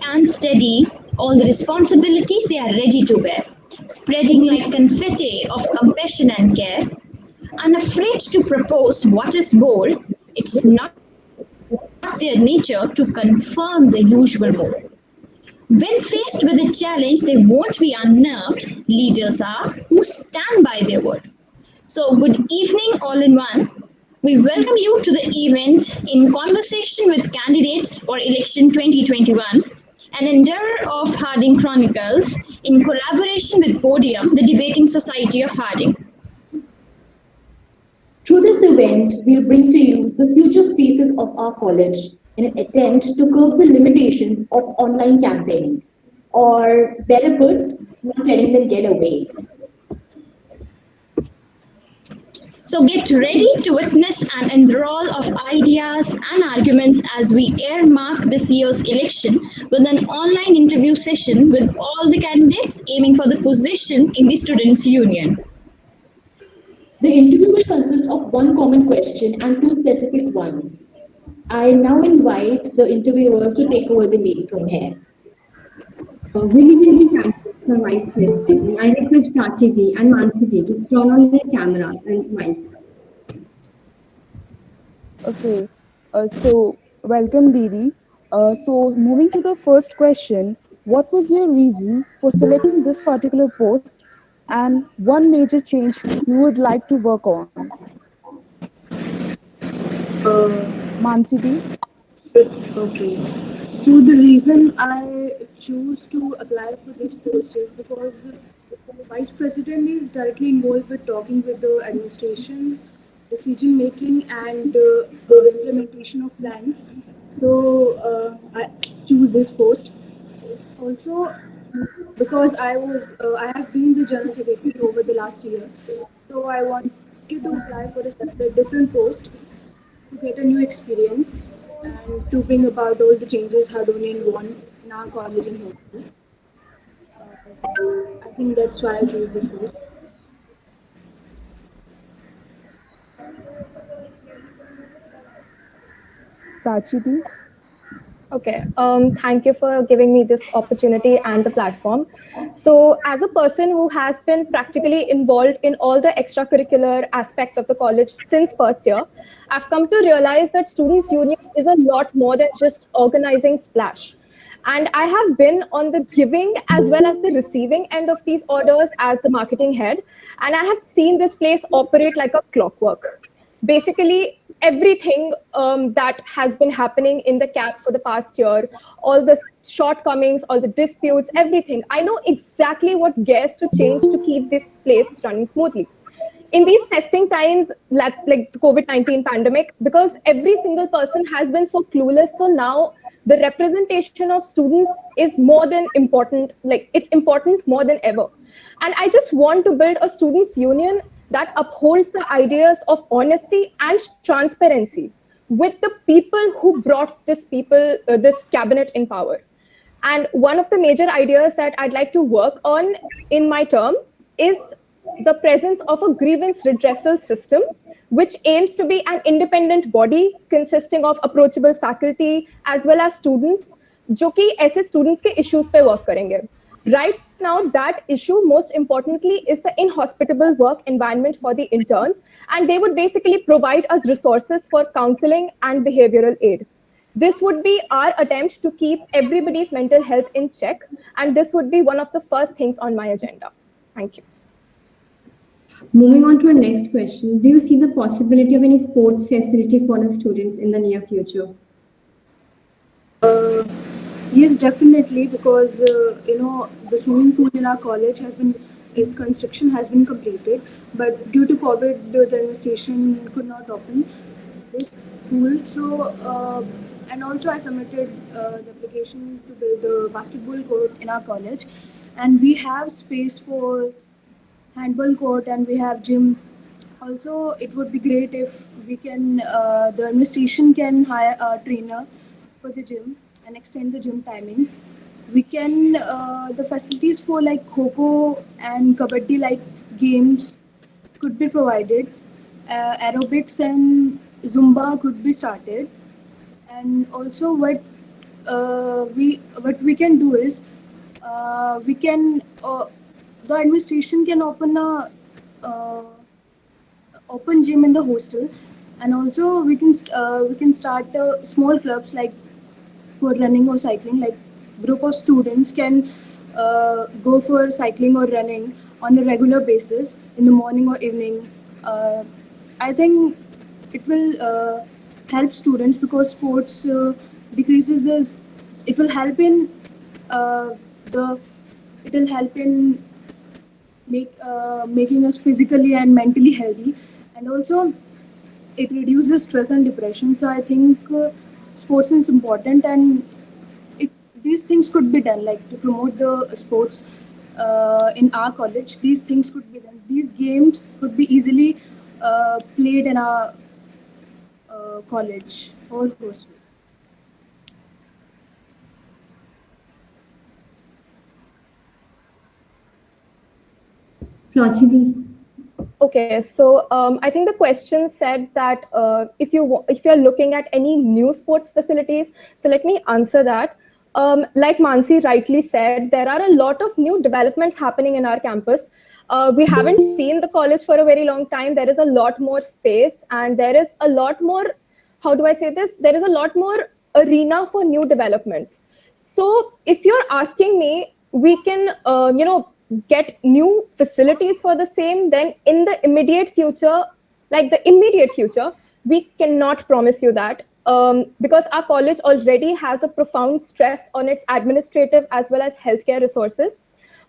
and steady all the responsibilities they are ready to bear, spreading like confetti of compassion and care. Unafraid to propose what is bold, it's not their nature to confirm the usual mold. When faced with a challenge, they won't be unnerved. Leaders are who stand by their word. So, good evening, all in one. We welcome you to the event in conversation with candidates for election 2021, an endeavor of Harding Chronicles in collaboration with Podium, the Debating Society of Harding. Through this event, we'll bring to you the future faces of our college in an attempt to curb the limitations of online campaigning, or better put, not letting them get away. So get ready to witness an enthrall of ideas and arguments as we earmark this year's election with an online interview session with all the candidates aiming for the position in the Students' Union. The interview will consist of one common question and two specific ones. I now invite the interviewers to take over the lead from here. Willie will be candidates for Vice President, and I request Prachiti and Mansiti to turn on their cameras and mic. Okay, welcome, Didi. Moving to the first question, what was your reason for selecting this particular post and one major change you would like to work on? Mansiti? Okay. So the reason I choose to apply for this post is because the vice president is directly involved with talking with the administration, decision making, and implementation of plans. So I choose this post. Also, because I have been the general secretary over the last year, so I wanted to apply for a separate different post to get a new experience and to bring about all the changes Hardonian want in our college and hostel. I think that's why I chose this post. Prachiti? Okay, thank you for giving me this opportunity and the platform. So, as a person who has been practically involved in all the extracurricular aspects of the college since first year, I've come to realize that Students' Union is a lot more than just organizing splash. And I have been on the giving as well as the receiving end of these orders as the marketing head. And I have seen this place operate like a clockwork. Basically, everything that has been happening in the CAP for the past year, all the shortcomings, all the disputes, everything. I know exactly what gears to change to keep this place running smoothly in these testing times, like the COVID-19 pandemic, because every single person has been so clueless. So now the representation of students is more than important, like it's important more than ever. And I just want to build a students' union that upholds the ideas of honesty and transparency with the people who brought this cabinet in power. And one of the major ideas that I'd like to work on in my term is the presence of a grievance redressal system, which aims to be an independent body consisting of approachable faculty as well as students, जो कि ऐसे students के issues पे work करेंगे. Right now, that issue most importantly is the inhospitable work environment for the interns, and they would basically provide us resources for counseling and behavioral aid. This would be our attempt to keep everybody's mental health in check, and this would be one of the first things on my agenda. Thank you. Moving on to our next question, do you see the possibility of any sports facility for the students in the near future? Yes, definitely, because the swimming pool in our college has been its construction has been completed, but due to COVID, the administration could not open this pool. So, and also I submitted the application to build a basketball court in our college, and we have space for handball court and we have gym. Also, it would be great if we can the administration can hire a trainer for the gym and extend the gym timings. We can the facilities for like kho and kabaddi like games could be provided. Aerobics and Zumba could be started, and also what what we can do is we can the administration can uh, open gym in the hostel, and also we can start small clubs like for running or cycling. Like group of students can go for cycling or running on a regular basis in the morning or evening. I think it will help students because sports decreases the. It will help in the. It will help in making us physically and mentally healthy, and also it reduces stress and depression. So I think sports is important, and it these things could be done, like to promote the sports in our college. These things could be done. These games could be easily played in our college or hostel. Prachidi. Okay, so I think the question said that if you're looking at any new sports facilities, so let me answer that. Like Mansi rightly said, there are a lot of new developments happening in our campus. We haven't seen the college for a very long time. There is a lot more space, and there is a lot more. How do I say this? There is a lot more arena for new developments. So if you're asking me, we can get new facilities for the same. Then in the immediate future, like the immediate future, we cannot promise you that, because our college already has a profound stress on its administrative as well as healthcare resources.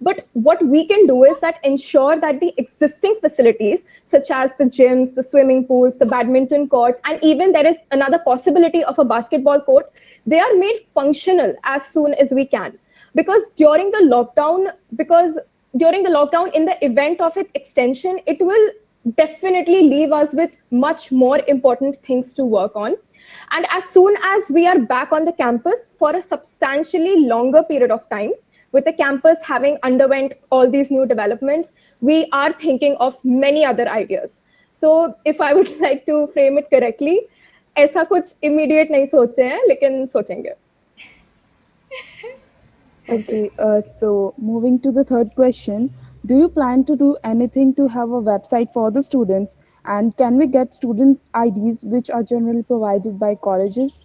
But what we can do is that ensure that the existing facilities, such as the gyms, the swimming pools, the badminton courts, and even there is another possibility of a basketball court, they are made functional as soon as we can. Because during the lockdown, in the event of its extension, it will definitely leave us with much more important things to work on. And as soon as we are back on the campus for a substantially longer period of time, with the campus having underwent all these new developments, we are thinking of many other ideas. So if I would like to frame it correctly, ऐसा कुछ immediate नहीं सोचे हैं, लेकिन सोचेंगे. Okay, so moving to the third question, do you plan to do anything to have a website for the students? And can we get student IDs which are generally provided by colleges?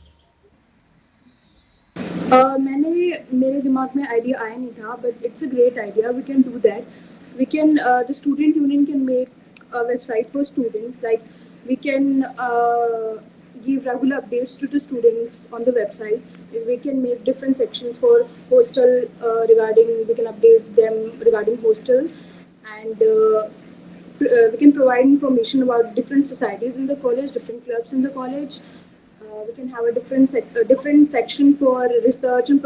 मैंने मेरे दिमाग में idea आया नहीं था, but it's a great idea. We can do that. We can the student union can make a website for students. Like we can give regular updates to the students on the website. We can make different sections for hostel regarding. We can update them regarding hostel, and we can provide information about different societies in the college, different clubs in the college. We can have a different section for research and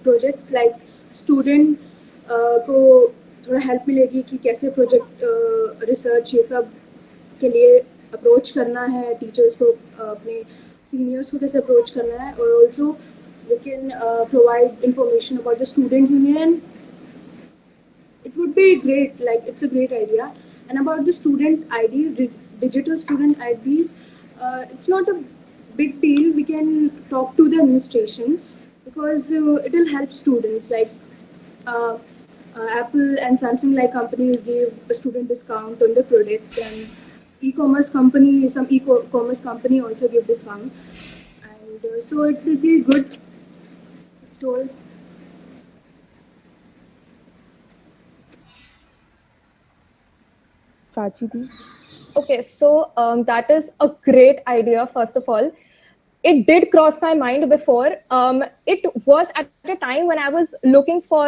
projects. Like student को थोड़ा help मिलेगी कि कैसे project research ये सब के लिए approach करना है, टीचर्स को अपने सीनियर्स को कैसे अप्रोच करना है. और also we can provide information about the student union. It would be great, like it's a great idea. And about the student IDs, digital student IDs, it's not a big deal. We can talk to the administration because it will help students. Like Apple and Samsung like companies give a student discount on the products, and some e-commerce company also give discount, and so it will be good. So Prachidi? Okay, so that is a great idea, first of all. It did cross my mind before. It was at a time when I was looking for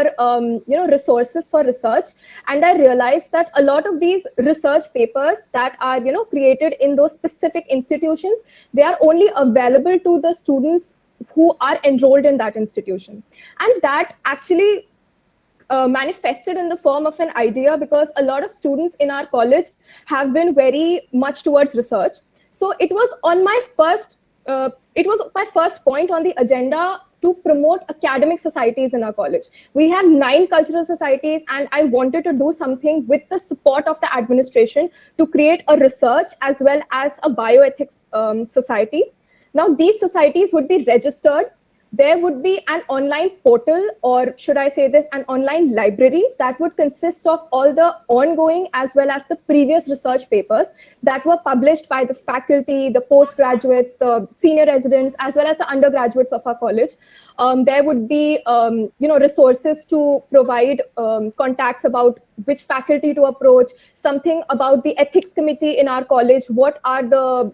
resources for research, and I realized that a lot of these research papers that are created in those specific institutions, they are only available to the students who are enrolled in that institution, and that actually manifested in the form of an idea, because a lot of students in our college have been very much towards research. So it was my first point on the agenda to promote academic societies in our college. We have 9 cultural societies, and I wanted to do something with the support of the administration to create a research as well as a bioethics society. Now, these societies would be registered there would be an online portal, or should I say this, an online library that would consist of all the ongoing as well as the previous research papers that were published by the faculty, the postgraduates, the senior residents, as well as the undergraduates of our college. There would be, resources to provide contacts about which faculty to approach, something about the ethics committee in our college, what are the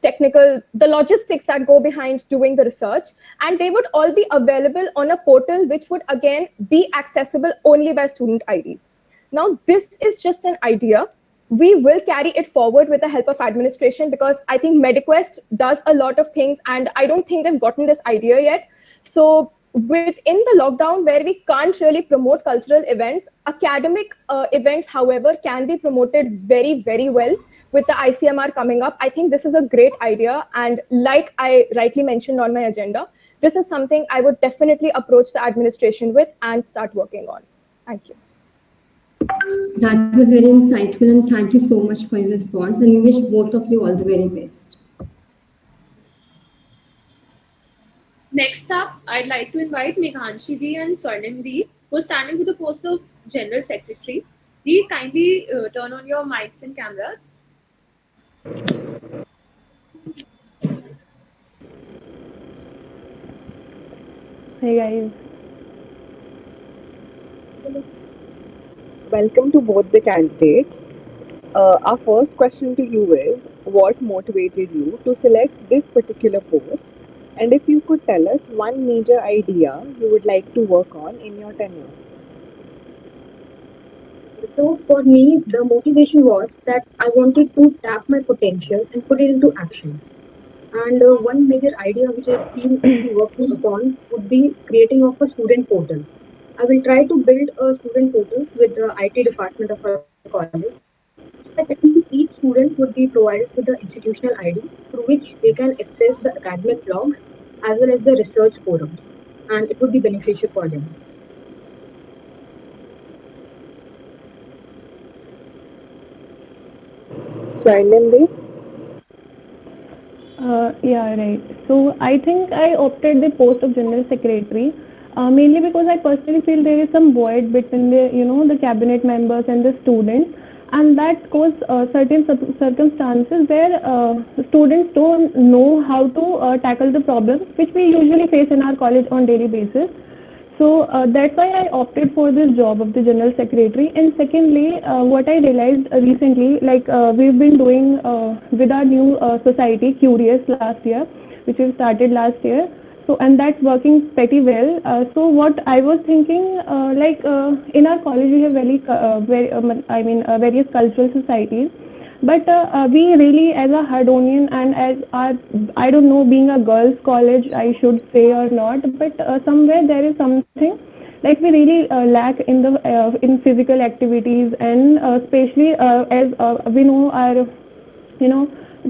technical, the logistics that go behind doing the research, and they would all be available on a portal which would again be accessible only by student IDs. Now, this is just an idea. We will carry it forward with the help of administration, because I think MediQuest does a lot of things and I don't think they've gotten this idea yet. So within the lockdown, where we can't really promote cultural events, academic events, however, can be promoted very, very well with the ICMR coming up. I think this is a great idea. And like I rightly mentioned on my agenda, this is something I would definitely approach the administration with and start working on. Thank you. That was very insightful, and thank you so much for your response. And we wish both of you all the very best. Next up, I'd like to invite Meghanshi Di and Swarnim Di, who are standing for the post of General Secretary. Di, kindly turn on your mics and cameras. Hey guys. Welcome to both the candidates. Our first question to you is, what motivated you to select this particular post? And if you could tell us one major idea you would like to work on in your tenure. So for me, the motivation was that I wanted to tap my potential and put it into action. And one major idea which I feel to be working upon would be creating of a student portal. I will try to build a student portal with the IT department of our college, so that at least each student would be provided with the institutional ID through which they can access the academic blogs as well as the research forums, and it would be beneficial for them. Swarnim Di? Yeah, right. So I think I opted the post of General Secretary mainly because I personally feel there is some void between the cabinet members and the students, and that caused certain circumstances where students don't know how to tackle the problems which we usually face in our college on daily basis. So that's why I opted for this job of the General Secretary. And secondly, what I realized recently, we've been doing with our new society, Curious, last year, which we started last year. So, and that's working pretty well. So what I was thinking, in our college we have various cultural societies, but we really, as a Hardonian and as our, I don't know, being a girls' college, I should say or not, but somewhere there is something like we really lack in the in physical activities, and especially as we know our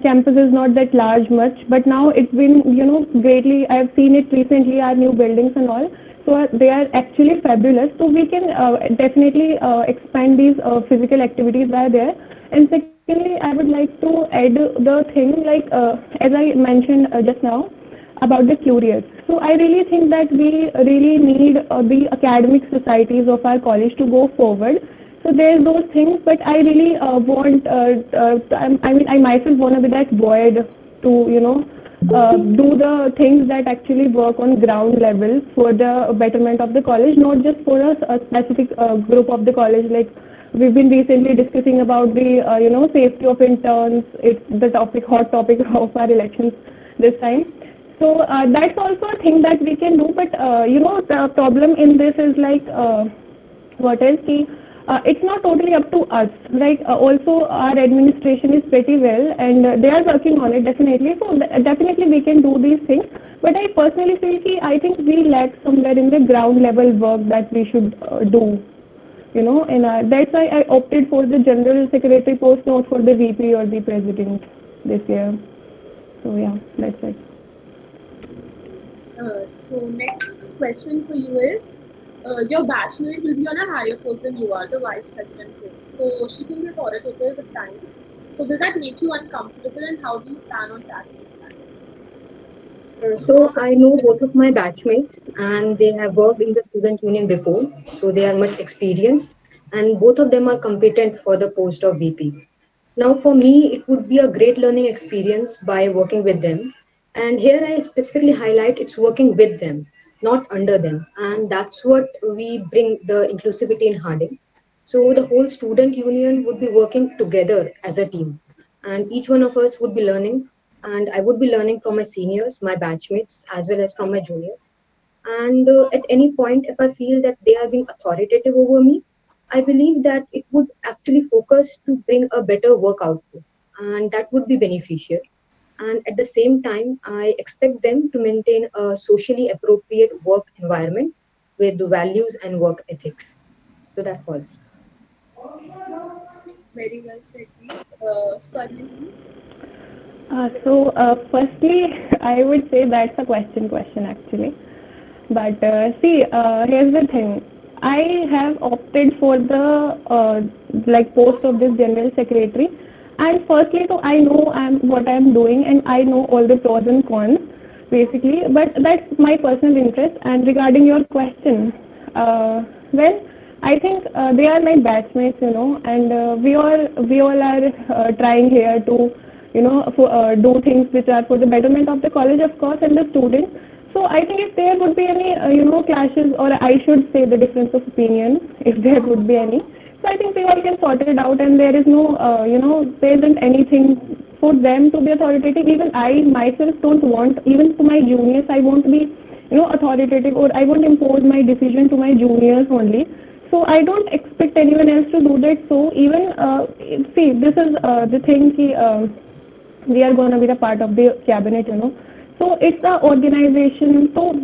campus is not that large much, but now it's been greatly, I've seen it recently, our new buildings and all, so they are actually fabulous. So we can definitely expand these physical activities that are there. And secondly, I would like to add the thing as I mentioned just now about the Curious. So I really think that we really need the academic societies of our college to go forward. So there's those things, but I really want, I myself want to be that void to, do the things that actually work on ground level for the betterment of the college, not just for a specific group of the college. Like we've been recently discussing about the, safety of interns. It's the hot topic of our elections this time. So that's also a thing that we can do, but, the problem in this is what else? It's not totally up to us. Also our administration is pretty well, and they are working on it definitely. So definitely we can do these things. But I personally feel I think we lack somewhere in the ground level work that we should do. And that's why I opted for the General Secretary post, not for the VP or the President this year. So yeah, that's it. So next question for you is, your batchmate will be on a higher post than you are, the vice president post. So she can be authoritative at times. So will that make you uncomfortable, and how do you plan on tackling that? So I know both of my batchmates, and they have worked in the student union before, so they are much experienced, and both of them are competent for the post of VP. Now, for me, it would be a great learning experience by working with them. And here I specifically highlight it's working with them, not under them. And that's what we bring the inclusivity in Harding. So the whole student union would be working together as a team. And each one of us would be learning. And I would be learning from my seniors, my batchmates, as well as from my juniors. And at any point, if I feel that they are being authoritative over me, I believe that it would actually focus to bring a better work output, and that would be beneficial. And at the same time, I expect them to maintain a socially appropriate work environment with values and work ethics. So that was. Very well said, Dee. Swarnim, Firstly, I would say that's a question actually. But see, here's the thing. I have opted for the post of this general secretary, and firstly, so I know what I'm doing, and I know all the pros and cons, basically. But that's my personal interest. And regarding your question, well, I think they are my batchmates, and we all are trying here to, do things which are for the betterment of the college, of course, and the students. So I think if there would be any, clashes, or I should say the difference of opinion, if there would be any. So I think we all can sort it out, and there is no, there isn't anything for them to be authoritative. Even I myself don't want, even to my juniors, I won't be, authoritative, or I won't impose my decision to my juniors only. So I don't expect anyone else to do that. So even, see, this is the thing, we are going to be the part of the cabinet, So it's a organization. So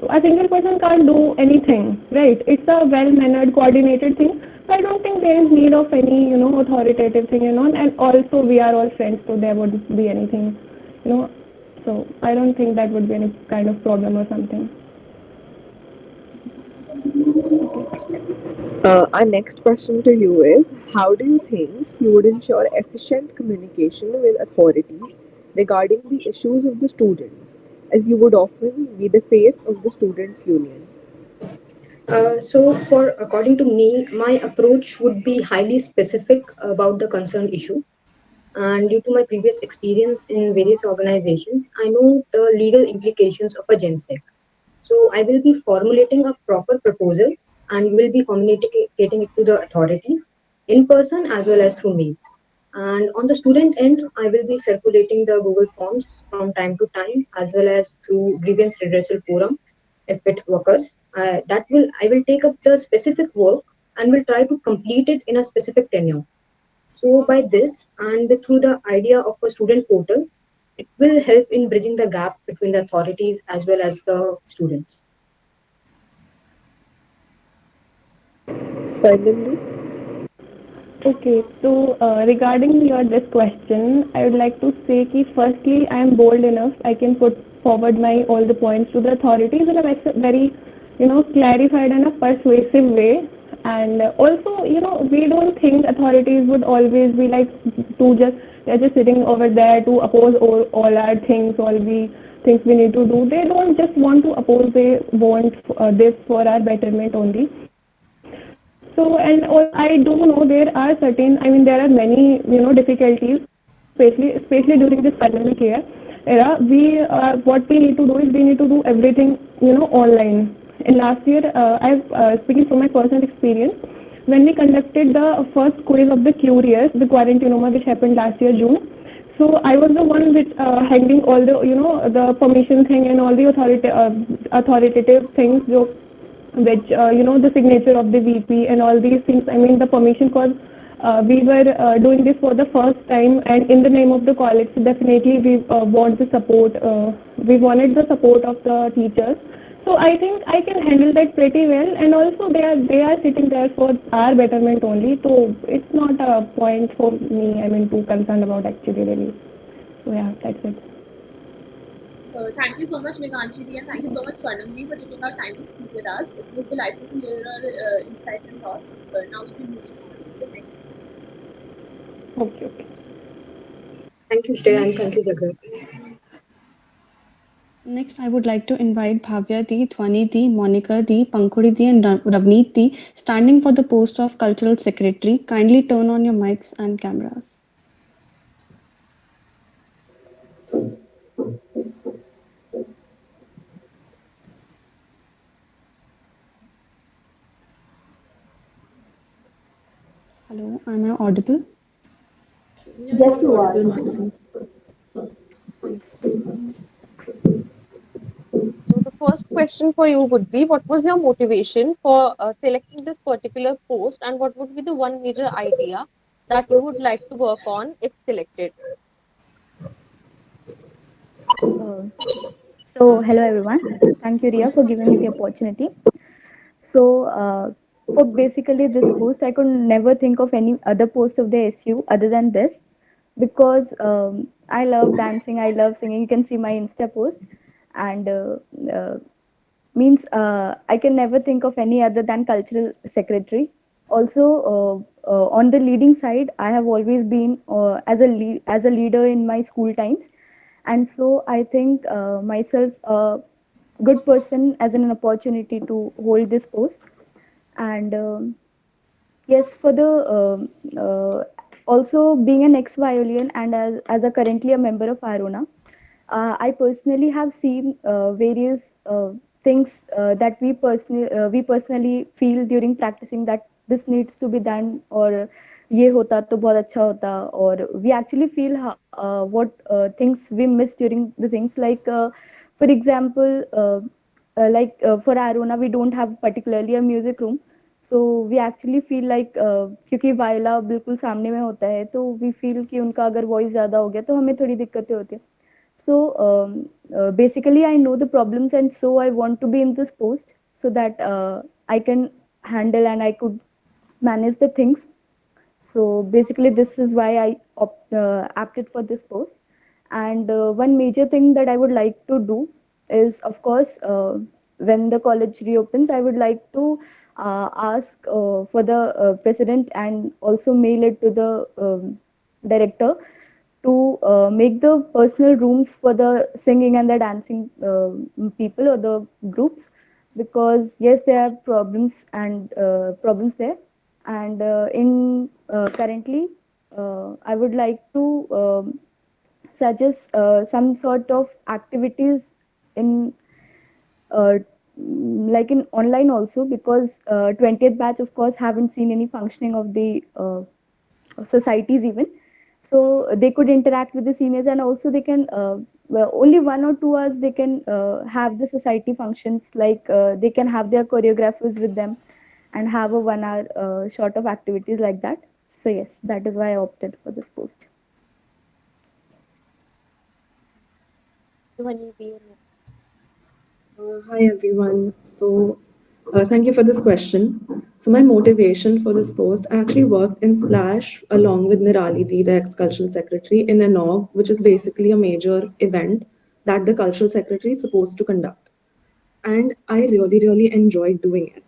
a single person can't do anything, right? It's a well-mannered, coordinated thing. So I don't think there is need of any, authoritative thing, And also we are all friends, so there wouldn't be anything, you know. So I don't think that would be any kind of problem or something. Our next question to you is, how do you think you would ensure efficient communication with authorities regarding the issues of the students, as you would often be the face of the students' union? So, according to me, my approach would be highly specific about the concerned issue. And due to my previous experience in various organizations, I know the legal implications of a GenSec. So I will be formulating a proper proposal and will be communicating it to the authorities in person as well as through mails. And on the student end, I will be circulating the Google Forms from time to time as well as through grievance redressal forum if it occurs. That will I will take up the specific work and will try to complete it in a specific tenure. So by this and through the idea of a student portal, it will help in bridging the gap between the authorities as well as the students. Swarnimji? Okay, so regarding your this question, I would like to say that firstly, I am bold enough. I can put forward my all the points to the authorities in a very, clarified and a persuasive way. And also, we don't think authorities would always be like to just they're just sitting over there to oppose all our things, all the things we need to do. They don't just want to oppose; they want this for our betterment only. So, and I do know there are certain, I mean, there are many, difficulties, especially during this pandemic era. What we need to do is we need to do everything, online. And last year, I've speaking from my personal experience, when we conducted the first quiz of the Curious, the Quarantinoma, which happened last year, June. So I was the one with handling all the, the permission thing and all the authoritative things, which the signature of the VP and all these things. I mean the permission, because we were doing this for the first time and in the name of the college. So definitely we want the support. We wanted the support of the teachers. So I think I can handle that pretty well. And also they are sitting there for our betterment only. So it's not a point for me. I mean too concerned about actually really. So yeah, that's it. Thank you so much, Meghanshi, and thank you so much, Swarnamji, for taking our time to speak with us. It was delightful to hear our insights and thoughts. Now we can move on to the next. Okay. Thank you, Shreya, and thank you, Jagat. Next, I would like to invite Bhavya D, Dhwani D, Monica D, Pankhuri D, and Ravneet D, standing for the post of Cultural Secretary. Kindly turn on your mics and cameras. Hello, am I audible? Yes, you are, Mansi. Thanks. So the first question for you would be, what was your motivation for selecting this particular post, and what would be the one major idea that you would like to work on if selected? Uh, so, hello everyone. Thank you, Ria, for giving me the opportunity. So, for basically this post, I could never think of any other post of the SU other than this because I love dancing, I love singing. You can see my Insta post, and uh, means I can never think of any other than cultural secretary. Also, on the leading side, I have always been as a leader in my school times, and so I think myself a good person as an opportunity to hold this post. And yes, for the also being an ex violin and as a currently a member of Arona, I personally have seen various things that we personally feel during practicing that this needs to be done or ये होता तो बहुत अच्छा होता or we actually feel what things we miss during the things like for example for Arona we don't have particularly a music room so we actually feel like क्योंकि वायला बिल्कुल सामने में होता है तो we feel कि उनका अगर वॉइस ज़्यादा हो गया तो हमें थोड़ी दिक्कतें होती है so basically I know the problems and so I want to be in this post so that I can handle and I could manage the things so basically this is why I opted for this post and one major thing that I would like to do is of course when the college reopens I would like to ask for the president and also mail it to the director to make the personal rooms for the singing and the dancing people or the groups because yes there are problems and problems there and in currently I would like to suggest some sort of activities in uh, like in online also because 20th batch of course haven't seen any functioning of the societies even so they could interact with the seniors and also they can well, only 1 or 2 hours they can have the society functions like they can have their choreographers with them and have a 1 hour short of activities like that so yes that is why I opted for this post. Dhwani D and Hi everyone. Thank you for this question. So, my motivation for this post, I actually worked in Splash along with Nirali Di, the ex cultural secretary, in an org, which is basically a major event that the cultural secretary is supposed to conduct. And I really, really enjoyed doing it.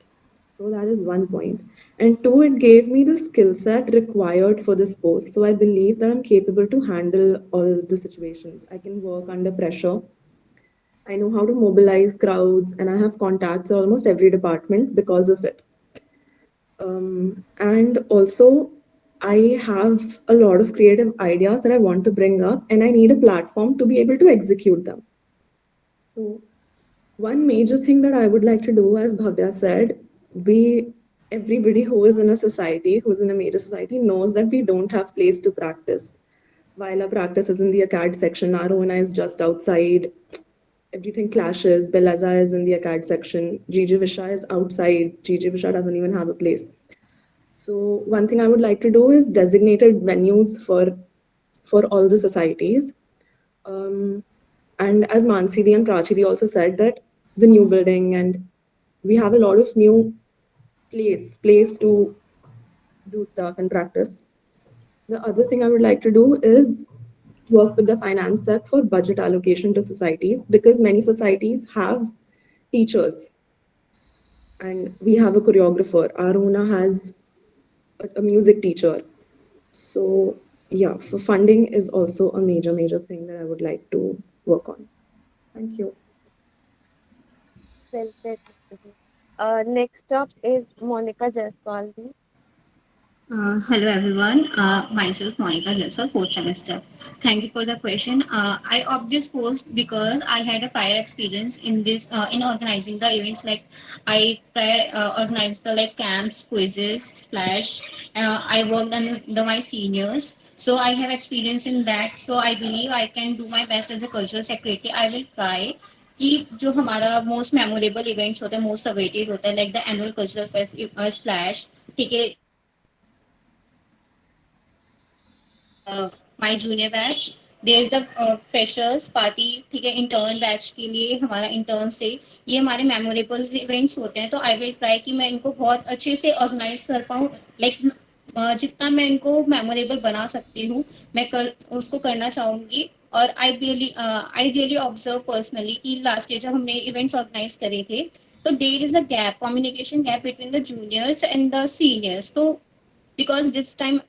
So, that is one point. And two, it gave me the skill set required for this post. So, I believe that I'm capable to handle all the situations. I can work under pressure. I know how to mobilize crowds and I have contacts in almost every department because of it. And also, I have a lot of creative ideas that I want to bring up, and I need a platform to be able to execute them. So, one major thing that I would like to do, as Bhavya said, everybody who is in a society, who's in a major society, knows that we don't have place to practice. While our practice is in the acad section, our ONA is just outside. Everything clashes. Belaza is in the acad section. GG Visha is outside. GG Visha doesn't even have a place. So one thing I would like to do is designated venues for all the societies. And as Mansidi and Prachidi also said that the new building and we have a lot of new place to do stuff and practice. The other thing I would like to do is work with the finance sec for budget allocation to societies because many societies have teachers and we have a choreographer. Aruna has a music teacher. So for funding is also a major thing that I would like to work on. Thank you. Well said, Mr. Ji. Next up is Monica Jaiswal. Hello everyone, myself Monica Jalsal, fourth semester. Thank you for the question. I opt this post because I had a prior experience in this in organizing the events. Like I prior organized the like camps, quizzes, splash. I worked under my seniors, so I have experience in that. So I believe I can do my best as a cultural secretary. I will try कि जो हमारा most memorable events होते हैं most awaited होता है like the annual cultural fest splash ठीक है my junior batch there is the freshers party ठीक है इंटर्न बैच के लिए हमारा इंटर्न से ये हमारे मेमोरेबल इवेंट्स होते हैं तो आई विल ट्राई कि मैं इनको बहुत अच्छे से ऑर्गेनाइज कर पाऊँ लाइक जितना मैं इनको मेमोरेबल बना सकती हूँ मैं कर उसको करना चाहूँगी और आई रियली ऑब्जर्व पर्सनली कि लास्ट ईयर जब हमने इवेंट्स ऑर्गेनाइज करे थे तो there is a gap communication gap between the juniors and the seniors तो बिकॉज दिस टाइम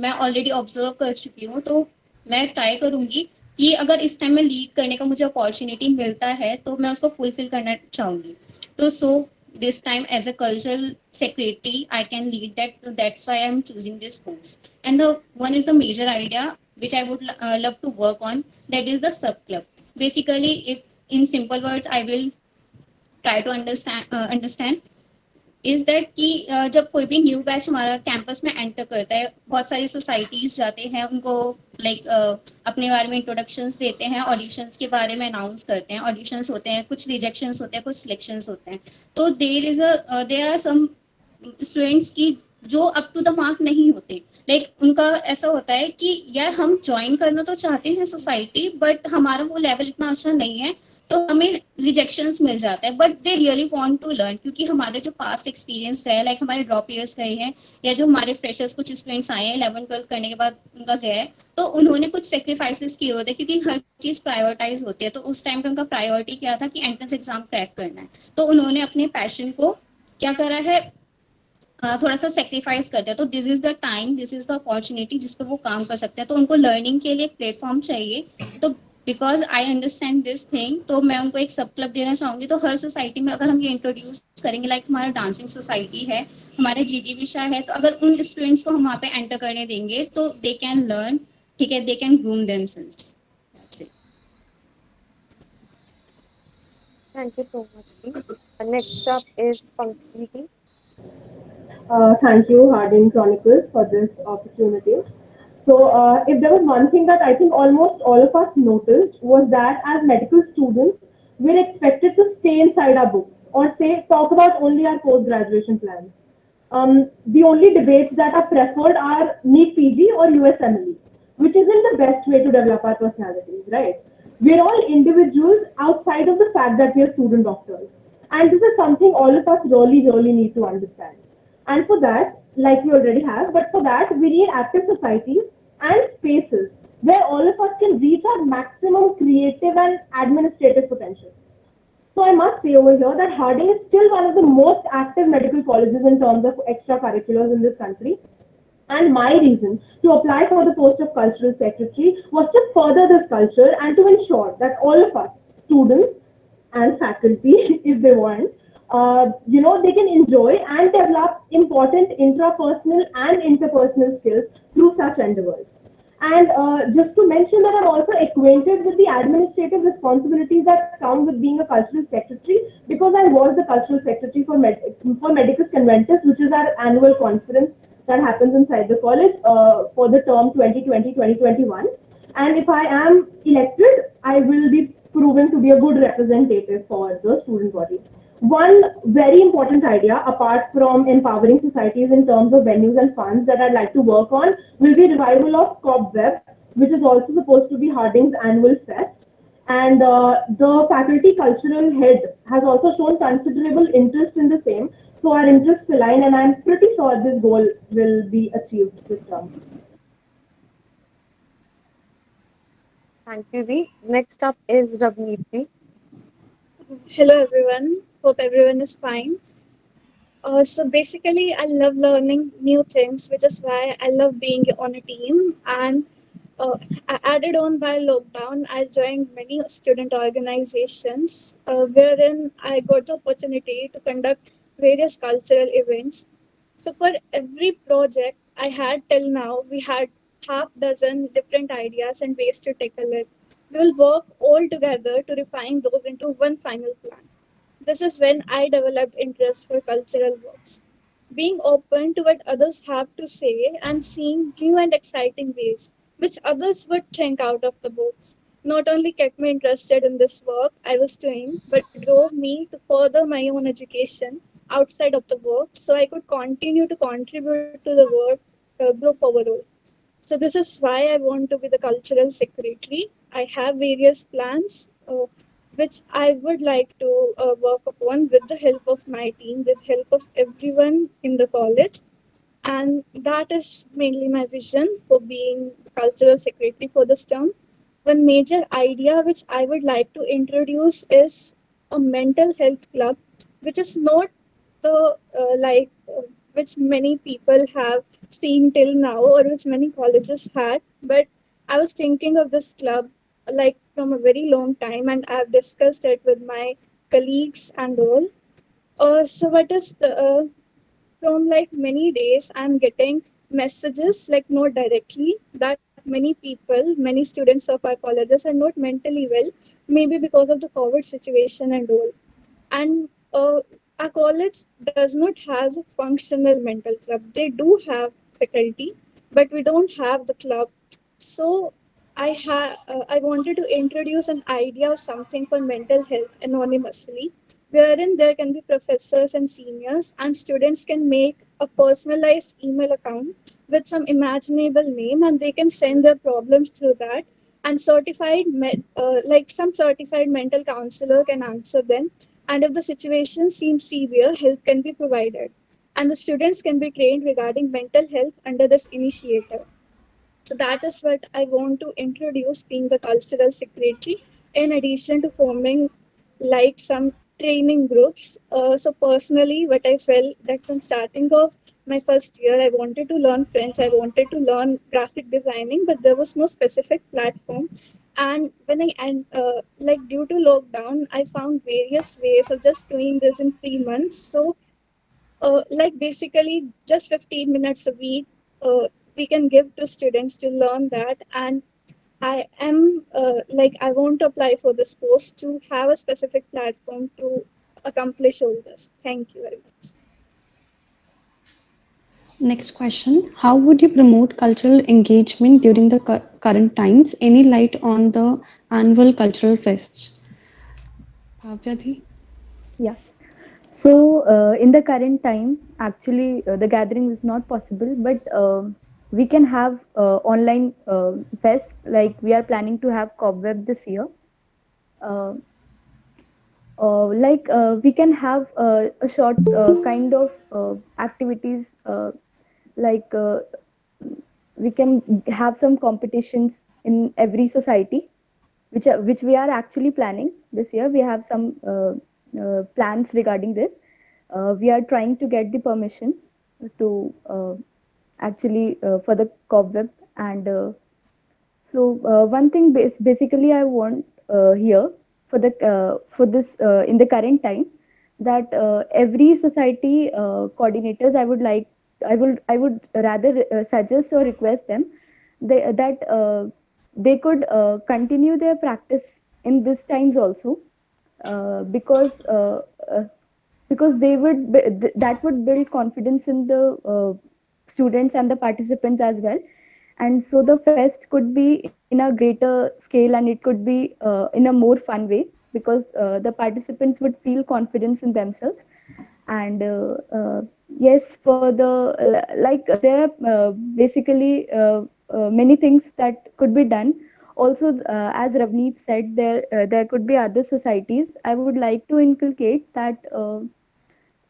मैं ऑलरेडी ऑब्जर्व कर चुकी हूँ तो मैं ट्राई करूंगी कि अगर इस टाइम में लीड करने का मुझे अपॉर्चुनिटी मिलता है तो मैं उसको फुलफिल करना चाहूंगी तो सो this time as a cultural secretary I can lead that so that's why I'm choosing this post and the one is the major idea which I would love to work on that is the sub club basically if in simple words I will try to understand is that कि जब कोई भी new batch हमारा campus में enter करता है बहुत सारी सोसाइटीज जाते हैं उनको लाइक अपने बारे में इंट्रोडक्शंस देते हैं ऑडिशंस के बारे में अनाउंस करते हैं ऑडिशंस होते हैं कुछ रिजेक्शंस होते हैं कुछ सिलेक्शंस होते हैं तो देयर आर सम स्टूडेंट्स की जो अप टू द मार्क नहीं होते उनका ऐसा होता है कि यार हम ज्वाइन करना तो चाहते हैं सोसाइटी बट हमारा वो लेवल इतना अच्छा नहीं है तो हमें रिजेक्शंस मिल जाता है but they really want to learn क्योंकि हमारे जो पास्ट एक्सपीरियंस गए लाइक हमारे ड्रॉप ईयर्स गए हैं या जो हमारे फ्रेशर्स कुछ स्टूडेंट्स आए हैं 11th-12th करने के बाद उनका गया है तो उन्होंने कुछ सेक्रीफाइसेस किए होते हैं क्योंकि हर चीज प्रायोरिटाइज होती है तो उस टाइम पे उनका प्रायोरिटी क्या था कि एंट्रेंस एग्जाम क्रैक करना है तो उन्होंने अपने पैशन को क्या करा है थोड़ा सा सेक्रीफाइस करते हैं तो this is the time this is the opportunity जिस पर वो काम कर सकते हैं तो उनको लर्निंग के लिए एक प्लेटफॉर्म चाहिए तो because I understand this thing तो मैं उनको एक सब क्लब देना चाहूंगी तो हर सोसाइटी में अगर हम ये इंट्रोड्यूस करेंगे लाइक हमारा डांसिंग सोसाइटी है हमारे जीजी विशा है तो अगर उन स्टूडेंट्स को हम वहाँ पे एंटर करने देंगे तो दे कैन लर्न ठीक है they can groom themselves Thank you so much. Next up is Pankaj. Thank you, Harding Chronicles, for this opportunity. So, if there was one thing that I think almost all of us noticed was that as medical students, we're expected to stay inside our books or say talk about only our post-graduation plans. The only debates that are preferred are NEET PG or USMLE, which isn't the best way to develop our personalities, right? We're all individuals outside of the fact that we're student doctors. And this is something all of us really need to understand. And for that, like we already have, but for that, we need active societies and spaces where all of us can reach our maximum creative and administrative potential. So I must say over here that Harding is still one of the most active medical colleges in terms of extracurriculars in this country. And my reason to apply for the post of cultural secretary was to further this culture and to ensure that all of us, students and faculty, if they want, they can enjoy and develop important intrapersonal and interpersonal skills through such endeavors. And just to mention that I'm also acquainted with the administrative responsibilities that come with being a cultural secretary because I was the cultural secretary for Medicus Conventus, which is our annual conference that happens inside the college for the term 2020-2021. And if I am elected, I will be proven to be a good representative for the student body. One very important idea, apart from empowering societies in terms of venues and funds that I'd like to work on, will be revival of COBWeb, which is also supposed to be Harding's annual fest. And the faculty cultural head has also shown considerable interest in the same. So our interests align, and I'm pretty sure this goal will be achieved this term. Thank you, Dee. Next up is Ravneet. Hello, everyone. Hope everyone is fine. So basically, I love learning new things, which is why I love being on a team. And Added on by lockdown, I joined many student organizations wherein I got the opportunity to conduct various cultural events. So for every project I had till now, we had half dozen different ideas and ways to tackle it. We will work all together to refine those into one final plan. This is when I developed interest for cultural works. Being open to what others have to say and seeing new and exciting ways which others would think out of the box not only kept me interested in this work I was doing, but drove me to further my own education outside of the work so I could continue to contribute to the work group overall. So this is why I want to be the cultural secretary. I have various plans which I would like to work upon with the help of my team, with help of everyone in the college. And that is mainly my vision for being the cultural secretary for this term. One major idea which I would like to introduce is a mental health club, which is not the which many people have seen till now or which many colleges had, but I was thinking of this club like from a very long time and I've discussed it with my colleagues and all. So what is the from like many days I'm getting messages like not directly that many people, many students of our colleges are not mentally well, maybe because of the COVID situation and all. And our college does not have a functional mental club. They do have faculty, but we don't have the club. So I wanted to introduce an idea of something for mental health anonymously, wherein there can be professors and seniors, and students can make a personalized email account with some imaginable name, and they can send their problems through that. And like some certified mental counselor can answer them. And if the situation seems severe, help can be provided. And the students can be trained regarding mental health under this initiative. So that is what I want to introduce being the cultural secretary, in addition to forming like some training groups. So personally, what I felt that from starting off my first year, I wanted to learn French, I wanted to learn graphic designing, but there was no specific platform. And when like due to lockdown, I found various ways of just doing this in 3 months. So like basically just 15 minutes a week we can give to students to learn that. And I am like I want to apply for this course to have a specific platform to accomplish all this. Thank you very much. Next question. How would you promote cultural engagement during the current times? Any light on the annual cultural fest? Bhavya Yeah. So, in the current time, actually, the gathering is not possible, but we can have online fest. Like we are planning to have Cobweb this year. Uh, we can have a short kind of activities like we can have some competitions in every society which we are actually planning this year. We have some plans regarding this. We are trying to get the permission to actually for the cobweb. And one thing basically I want here for this in the current time, that every society coordinators, I would rather suggest or request them that they could continue their practice in these times also, uh, because uh, uh, because that would build confidence in the students and the participants as well. And so the fest could be in a greater scale, and it could be in a more fun way, because the participants would feel confidence in themselves. And yes, for the like there are many things that could be done. Also, as Ravneet said, there could be other societies. I would like to inculcate that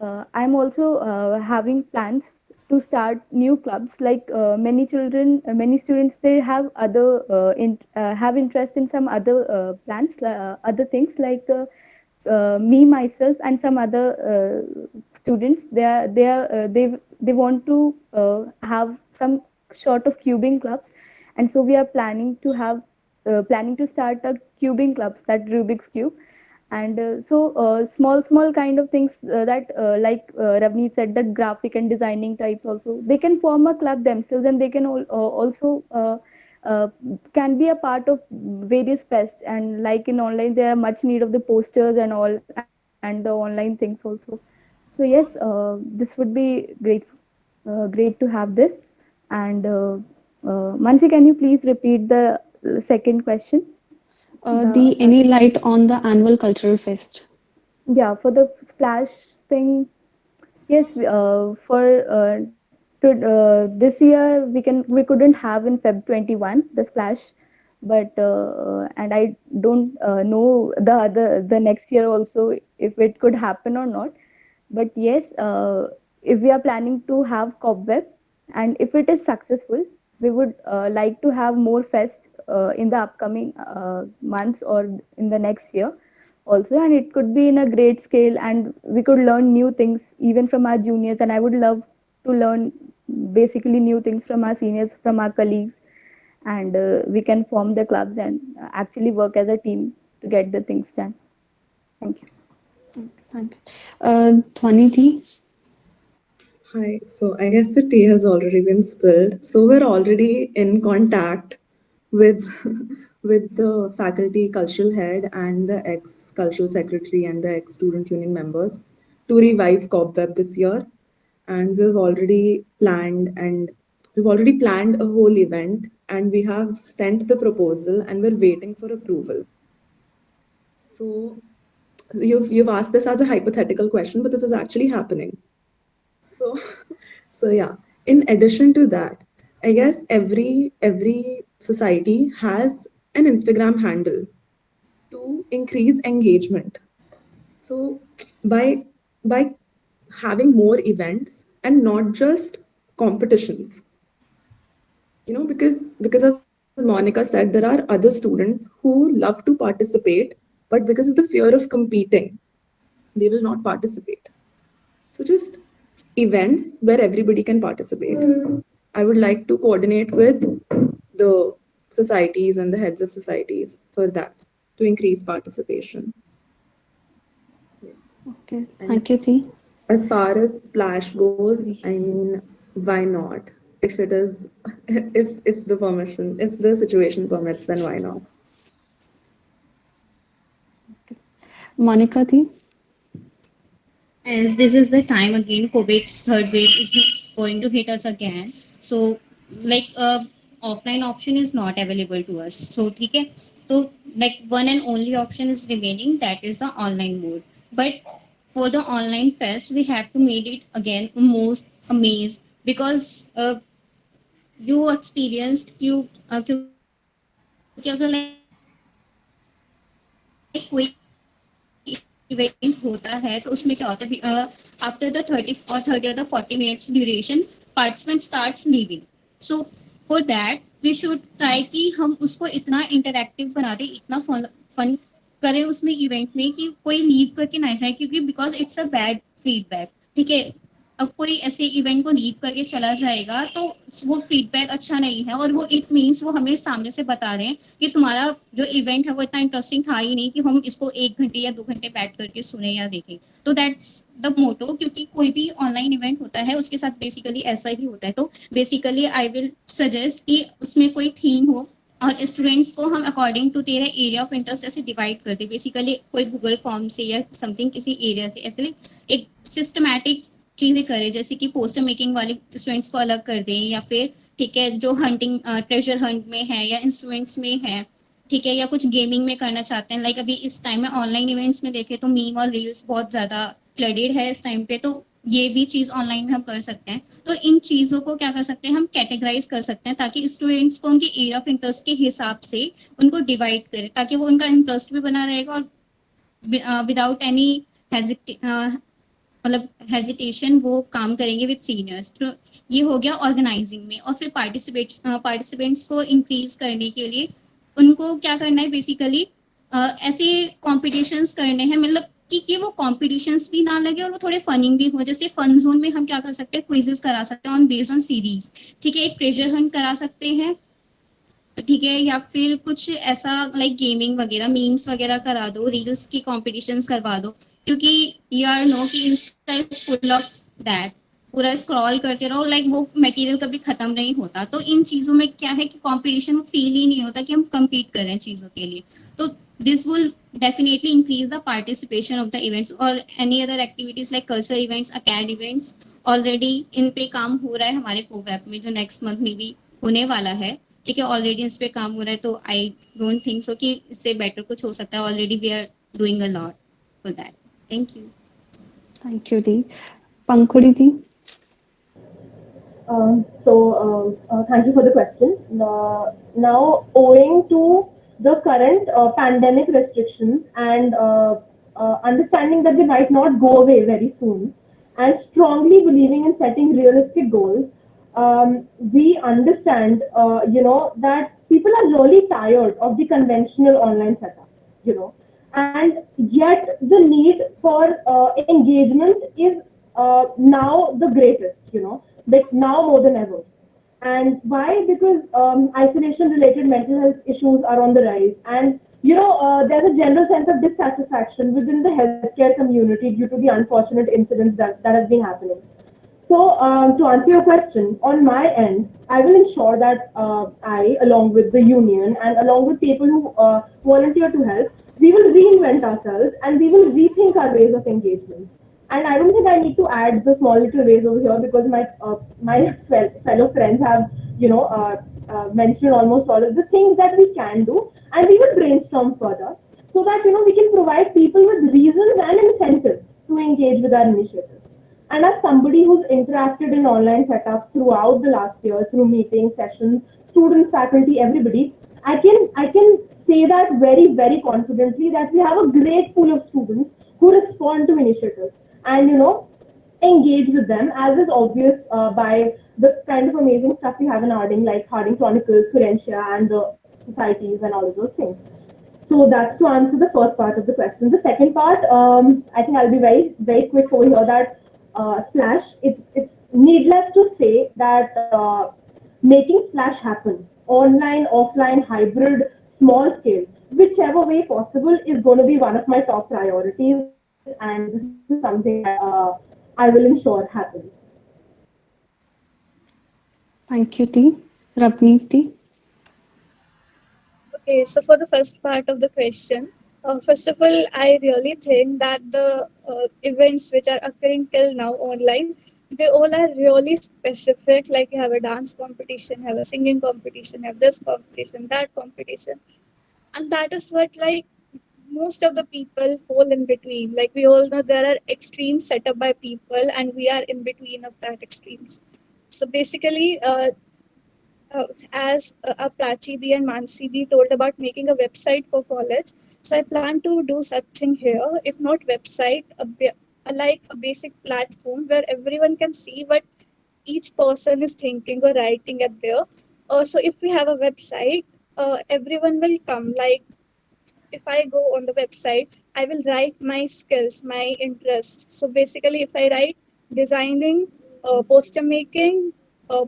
I'm also having plans to start new clubs. Like many students, they have have interest in some other plans, other things like me myself and some other students. They want to have some sort of cubing clubs, and so we are planning to start a cubing clubs, that Rubik's cube. And small kind of things that like Ravneet said, that graphic and designing types also, they can form a club themselves, and they can also uh, can be a part of various fests. And like in online, there are much need of the posters and all, and the online things also. So yes, this would be great to have this. And Mansi, can you please repeat the second question? The any light on the annual cultural fest? Yeah, for the splash thing, yes, for this year we couldn't have in Feb 21 the splash, but and I don't know the next year also if it could happen or not. But yes, if we are planning to have Cobweb, and if it is successful, we would like to have more fest in the upcoming months or in the next year also. And it could be in a great scale, and we could learn new things even from our juniors. And I would love to learn basically new things from our seniors, from our colleagues, and we can form the clubs and actually work as a team to get the things done. Thank you. Thank you. Dhwaniti? Hi. So I guess the tea has already been spilled. So we're already in contact with with the faculty cultural head and the ex cultural secretary and the ex student union members to revive Cobweb this year. And we've already planned a whole event, and we have sent the proposal, and we're waiting for approval. So you've asked this as a hypothetical question, but this is actually happening. So so yeah, in addition to that, I guess every society has an Instagram handle to increase engagement. So by having more events and not just competitions, because as Monica said, there are other students who love to participate, but because of the fear of competing, they will not participate. So just events where everybody can participate. I would like to coordinate with the societies and the heads of societies for that, to increase participation. Okay, thank you, T. As far as Splash goes, I mean, why not? If it is, if the situation permits, then why not? Monica, T. As this is the time again, COVID's third wave is going to hit us again. So, like, offline option is not available to us. So, okay. So, like, one and only option is remaining, that is the online mode. But for the online fest, we have to make it again most amazed, because you experienced क्योंकि अगर कोई event होता है तो उसमें क्या होता है, after the 30 or 40 minutes duration participant starts leaving. So for that we should try कि हम उसको इतना इंटरैक्टिव बना दें, इतना फन करें उसमें इवेंट में कि कोई लीव करके ना जाए, क्योंकि because it's a bad feedback. ठीक है, अब कोई ऐसे इवेंट को लीव करके चला जाएगा तो वो फीडबैक अच्छा नहीं है, और वो इट मीन्स वो हमें सामने से बता रहे हैं कि तुम्हारा जो इवेंट है वो इतना इंटरेस्टिंग था ही नहीं कि हम इसको 1 घंटे या 2 घंटे बैठ करके सुने या देखें. तो दैट्स द मोटो, क्योंकि कोई भी ऑनलाइन इवेंट होता है उसके साथ बेसिकली ऐसा ही होता है. तो बेसिकली आई विल सजेस्ट कि उसमें कोई थीम हो, और स्टूडेंट्स को हम अकॉर्डिंग टू तेरा एरिया ऑफ इंटरेस्ट ऐसे डिवाइड कर दे. बेसिकली कोई गूगल फॉर्म से या समथिंग किसी एरिया से ऐसे एक सिस्टमैटिक चीजें करें, जैसे कि पोस्टर मेकिंग वाले स्टूडेंट्स को अलग कर दें, या फिर ठीक है जो हंटिंग ट्रेजर हंट में है या इंस्ट्रूमेंट्स में है, ठीक है, या कुछ गेमिंग में करना चाहते हैं. लाइक अभी इस टाइम में ऑनलाइन इवेंट्स में देखें तो मीम और रील्स बहुत ज्यादा फ्लडेड है इस टाइम पे, तो ये भी चीज ऑनलाइन में हम कर सकते हैं. तो इन चीजों को क्या कर सकते हैं, हम कैटेगराइज कर सकते हैं ताकि स्टूडेंट्स को उनके एरिया ऑफ इंटरेस्ट के हिसाब से उनको डिवाइड करें, ताकि वो उनका इंटरेस्ट भी बना रहेगा और विदाउट एनी मतलब हेजिटेशन वो काम करेंगे विद सीनियर्स. तो ये हो गया ऑर्गेनाइजिंग में. और फिर पार्टिसिपेंट्स को इंक्रीज करने के लिए उनको क्या करना है, बेसिकली ऐसे कॉम्पिटिशन्स करने हैं, मतलब कि वो कॉम्पिटिशन्स भी ना लगे और वो थोड़े फनिंग भी हो. जैसे फन जोन में हम क्या कर सकते हैं, क्विजेस करा सकते हैं ऑन बेस्ड ऑन सीरीज. ठीक है, एक ट्रेजर हंट करा सकते हैं, ठीक है, या फिर कुछ ऐसा लाइक गेमिंग वगैरह, मीम्स वगैरह करा दो, रील्स की कॉम्पिटिशन्स करवा दो, क्योंकि यू आर नो कि Insta is full of that, पूरा स्क्रॉल करते रहो, लाइक वो मटेरियल कभी खत्म नहीं होता। तो इन चीज़ों में क्या है कि कंपटीशन फील ही नहीं होता कि हम compete कर रहे हैं चीज़ों के लिए। तो this will definitely increase the participation of the events or any other activities like cultural events, acad events। Already in पे काम हो रहा है हमारे कोवैप में, जो नेक्स्ट मंथ में भी होने वाला है। ठीक है, ऑलरेडी इस पे काम हो रहा है, तो आई डोंट थिंक सो कि इससे बेटर कुछ हो सकता है। Already we are doing a lot for that. Thank you. Thank you, Dee. Pankudi Dee. Thank you for the question. Now, owing to the current pandemic restrictions and understanding that they might not go away very soon, and strongly believing in setting realistic goals, we understand, that people are really tired of the conventional online setup, and yet the need for engagement is now the greatest, like now more than ever. And why? Because isolation related mental health issues are on the rise, and there's a general sense of dissatisfaction within the healthcare community due to the unfortunate incidents that have been happening. So, to answer your question, on my end, I will ensure that I, along with the union and along with people who volunteer to help, we will reinvent ourselves and we will rethink our ways of engagement. And I don't think I need to add the small little ways over here because my fellow friends have mentioned almost all of the things that we can do, and we will brainstorm further so that we can provide people with reasons and incentives to engage with our initiatives. And as somebody who's interacted in online setups throughout the last year, through meetings, sessions, students, faculty, everybody, I can say that very, very confidently that we have a great pool of students who respond to initiatives and engage with them, as is obvious by the kind of amazing stuff we have in Harding, like Harding Chronicles, Florentia, and the societies and all of those things. So that's to answer the first part of the question. The second part, I think I'll be very, very quick over here. That Splash, it's needless to say that making Splash happen, online, offline, hybrid, small scale, whichever way possible, is going to be one of my top priorities, and this is something that I will ensure happens. Thank you, Dee. Ravneet Dee. Okay, so for the first part of the question, first of all, I really think that the events which are occurring till now online, they all are really specific. Like you have a dance competition, have a singing competition, have this competition, that competition, and that is what like most of the people fall in between. Like we all know there are extremes set up by people, and we are in between of that extremes. So basically, as Prachidi and Mansidi told about making a website for college. So I plan to do such thing here, if not website, like a basic platform where everyone can see what each person is thinking or writing at there. So if we have a website, everyone will come. Like if I go on the website, I will write my skills, my interests. So basically, if I write designing, poster making,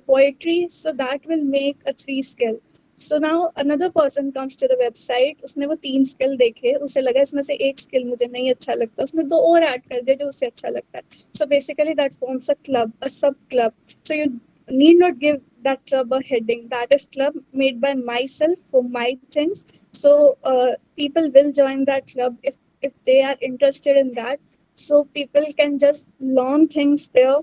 poetry, so that will make a 3 skill. So now another person comes to the website, उसने वो 3 skill देखे, उसे लगा इसमें से एक skill मुझे नहीं अच्छा लगता, उसने 2 और ऐड कर दिया जो उसे अच्छा लगता है. So basically that forms a club, a sub club. So you need not give that club a heading. That is club made by myself for my things. So people will join that club if they are interested in that. So people can just learn things there.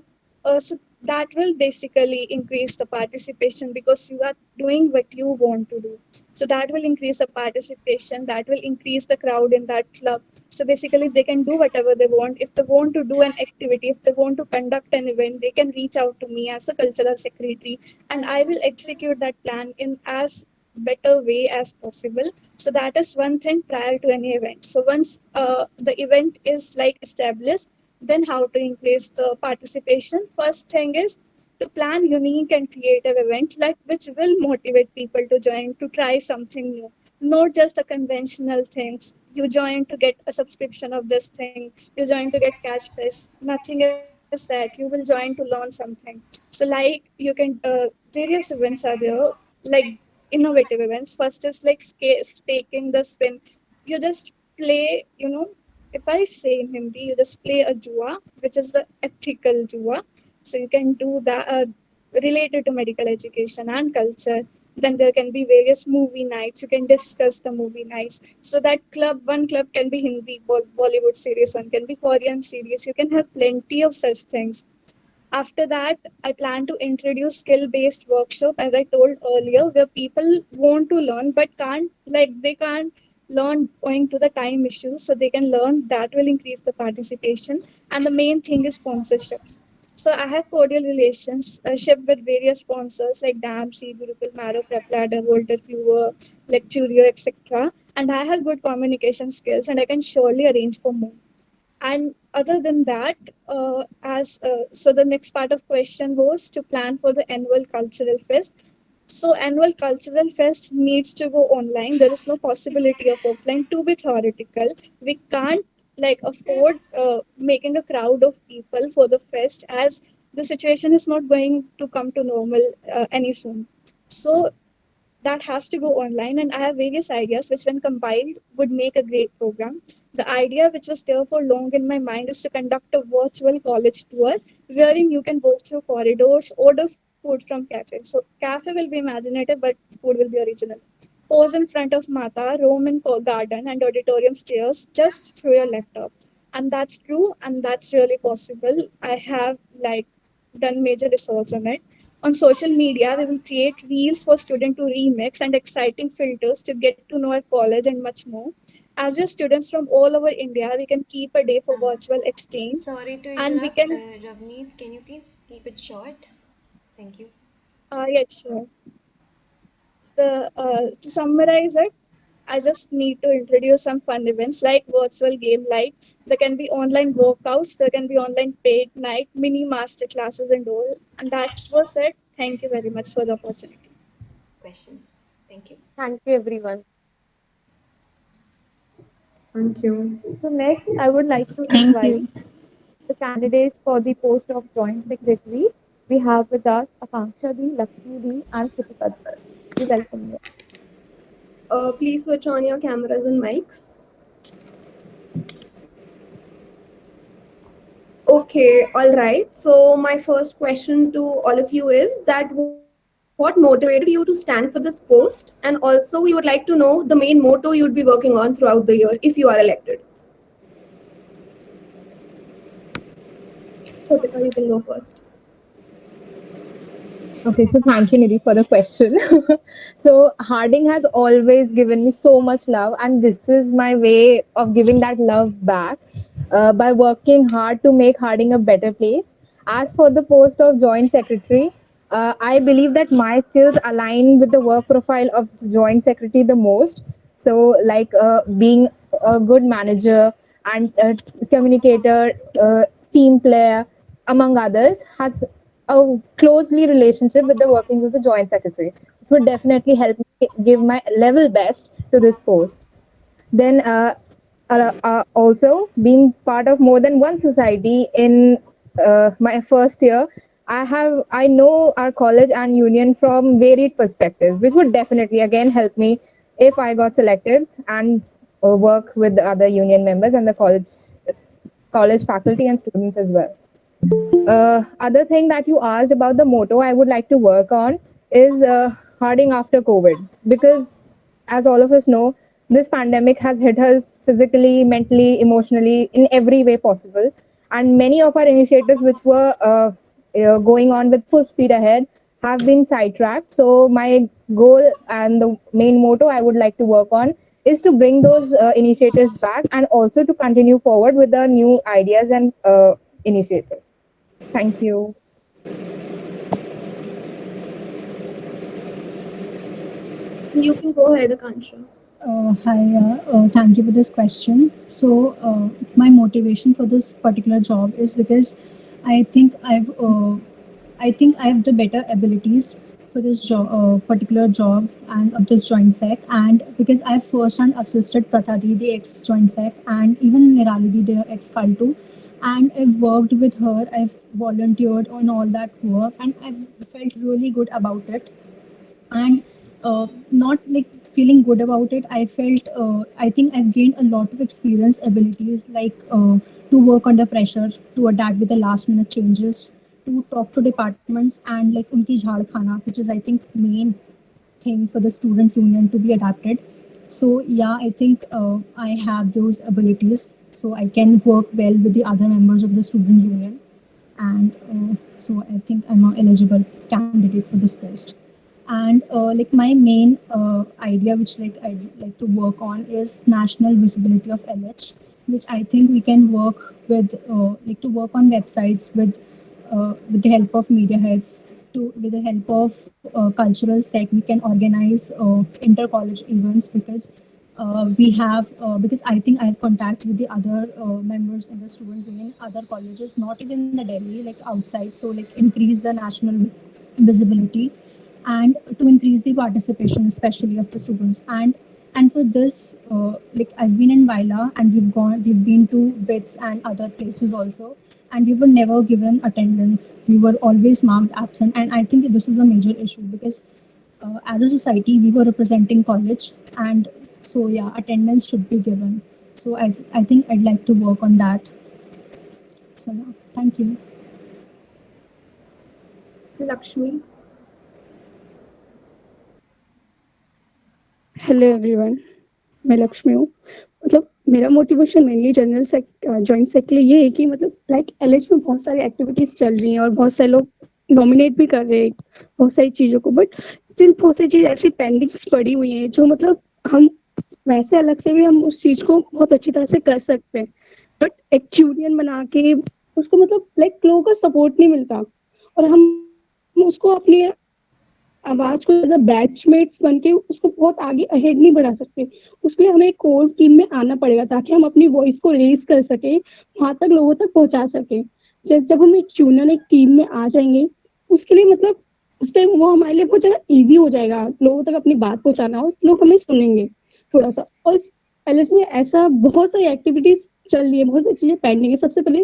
So that will basically increase the participation because you are doing what you want to do. So that will increase the participation. That will increase the crowd in that club. So basically, they can do whatever they want. If they want to do an activity, if they want to conduct an event, they can reach out to me as a cultural secretary, and I will execute that plan in as better way as possible. So that is one thing prior to any event. So once the event is like established, then how to increase the participation? First thing is to plan unique and creative event like which will motivate people to join to try something new, not just the conventional things. You join to get a subscription of this thing, you join to get cash prize. Nothing is that. You will join to learn something. So like you can various events are there, like innovative events. First is like staking the spin. You just play, if I say in Hindi, you just play a jua, which is the ethical jua. So you can do that related to medical education and culture. Then there can be various movie nights. You can discuss the movie nights. So that one club can be Hindi, Bollywood series, one can be Korean series. You can have plenty of such things. After that, I plan to introduce skill-based workshop, as I told earlier, where people want to learn but they can't learn owing to the time issues. So they can learn. That will increase the participation. And the main thing is sponsorships. So I have cordial relationship with various sponsors like DAMC, Gurukul, Marrow, Prep Ladder, Volter, Clover, Lecturio, etc. And I have good communication skills, and I can surely arrange for more. And other than that, as so the next part of question was to plan for the annual cultural fest. So annual cultural fest needs to go online. There is no possibility of offline. To be theoretical, we can't afford making a crowd of people for the fest, as the situation is not going to come to normal any soon. So that has to go online, and I have various ideas which when combined would make a great program. The idea which was there for long in my mind is to conduct a virtual college tour wherein you can walk through corridors, order food from cafe. So cafe will be imaginative, but food will be original. Pose in front of Mata, roam in garden and auditorium stairs just through your laptop. And that's true, and that's really possible. I have done major research on it. On social media, we will create reels for students to remix and exciting filters to get to know our college and much more. As we are students from all over India, we can keep a day for virtual exchange. Sorry to And we interrupt. can, Ravneet, can you please keep it short? Thank you. yeah, sure. So, to summarize it, I just need to introduce some fun events like virtual game night. There can be online workouts, there can be online paid night, mini master classes and all. And that was it. Thank you very much for the opportunity. Question. Thank you. Thank you, everyone. Thank you. So next, I would like to Thank invite you. the candidates for the post of Joint Secretary. We have with us Akanksha D, Lakshmi D, and Kritika D. We welcome you. Please switch on your cameras and mics. Okay, all right. So my first question to all of you is that what motivated you to stand for this post? And also we would like to know the main motto you'd be working on throughout the year if you are elected. Kritika, you can go first. Okay, so thank you, Nidhi, for the question. So Harding has always given me so much love, and this is my way of giving that love back by working hard to make Harding a better place. As for the post of Joint Secretary, I believe that my skills align with the work profile of the Joint Secretary the most. So, like being a good manager and communicator, team player, among others, has a closely relationship with the workings of the joint secretary, which would definitely help me give my level best to this post. Then also being part of more than one society in my first year, I know our college and union from varied perspectives, which would definitely again help me if I got selected and work with the other union members and the college faculty and students as well. Other thing that you asked about the motto I would like to work on is Harding after COVID, because as all of us know, this pandemic has hit us physically, mentally, emotionally, in every way possible. And many of our initiatives, which were going on with full speed ahead, have been sidetracked. So, my goal and the main motto I would like to work on is to bring those initiatives back and also to continue forward with the new ideas and initiatives. Thank you. You can go ahead, Akansha. Hi, thank you for this question. So, my motivation for this particular job is because I think I have the better abilities for this job, particular job, and of this joint sec, and because I've firsthand assisted Prathadi, the ex joint sec, and even Nirali, the ex Kaltu, and I've worked with her. I've volunteered on all that work, and I've felt really good about it. And not like feeling good about it. I felt I think I've gained a lot of experience, abilities like to work under pressure, to adapt with the last minute changes, to talk to departments and like unki jhad khana, which is I think main thing for the student union to be adapted. So yeah, I think I have those abilities, so I can work well with the other members of the student union, and so I think I'm a eligible candidate for this post. And like my main idea which like I'd like to work on is national visibility of LH, which I think we can work with like to work on websites with the help of media heads, to with the help of cultural sec we can organize inter college events, because we have because I think I have contacts with the other members in the student union, other colleges, not even in the Delhi, like outside. So like increase the national visibility and to increase the participation, especially of the students. And for this, like I've been in Vaila and we've been to BITS and other places also, and we were never given attendance. We were always marked absent, and I think this is a major issue because as a society we were representing college, and so yeah, attendance should be given. So I think I'd like to work on that. So yeah, thank you. Lakshmi. Hello everyone, मैं लक्ष्मी हूँ। मतलब मेरा motivation mainly general joint सेक के लिए ये है कि मतलब लाइक एलएच में बहुत सारी एक्टिविटीज चल रही हैं और बहुत सारे लोग नॉमिनेट भी कर रहे हैं बहुत सारी चीज़ों को, बट स्टिल बहुत सारी चीज़ ऐसी पेंडिंग्स पड़ी हुई हैं जो मतलब हम वैसे अलग से भी हम उस चीज़ को बहुत अच्छी तरह से कर सकते हैं, बट एक यूनियन बना के उसको मतलब लाइक लोगों का सपोर्ट नहीं मिलता और हम उसको अपनी आवाज को एज अ बैचमेट्स बन के उसको बहुत आगे अहेड नहीं बढ़ा सकते। उसके लिए हमें कोर टीम में आना पड़ेगा ताकि हम अपनी वॉइस को रेज कर सके, वहां तक लोगों तक पहुंचा सके। जब हम एक यूनियन एक टीम में आ जाएंगे उसके लिए मतलब उस टाइम वो हमारे लिए बहुत ज्यादा ईजी हो जाएगा लोगों तक अपनी बात पहुंचाना, और लोग हमें सुनेंगे थोड़ा सा। और एलएस में ऐसा बहुत सारी एक्टिविटीज चल रही है, बहुत सारी चीजें पेंडिंग है। सबसे पहले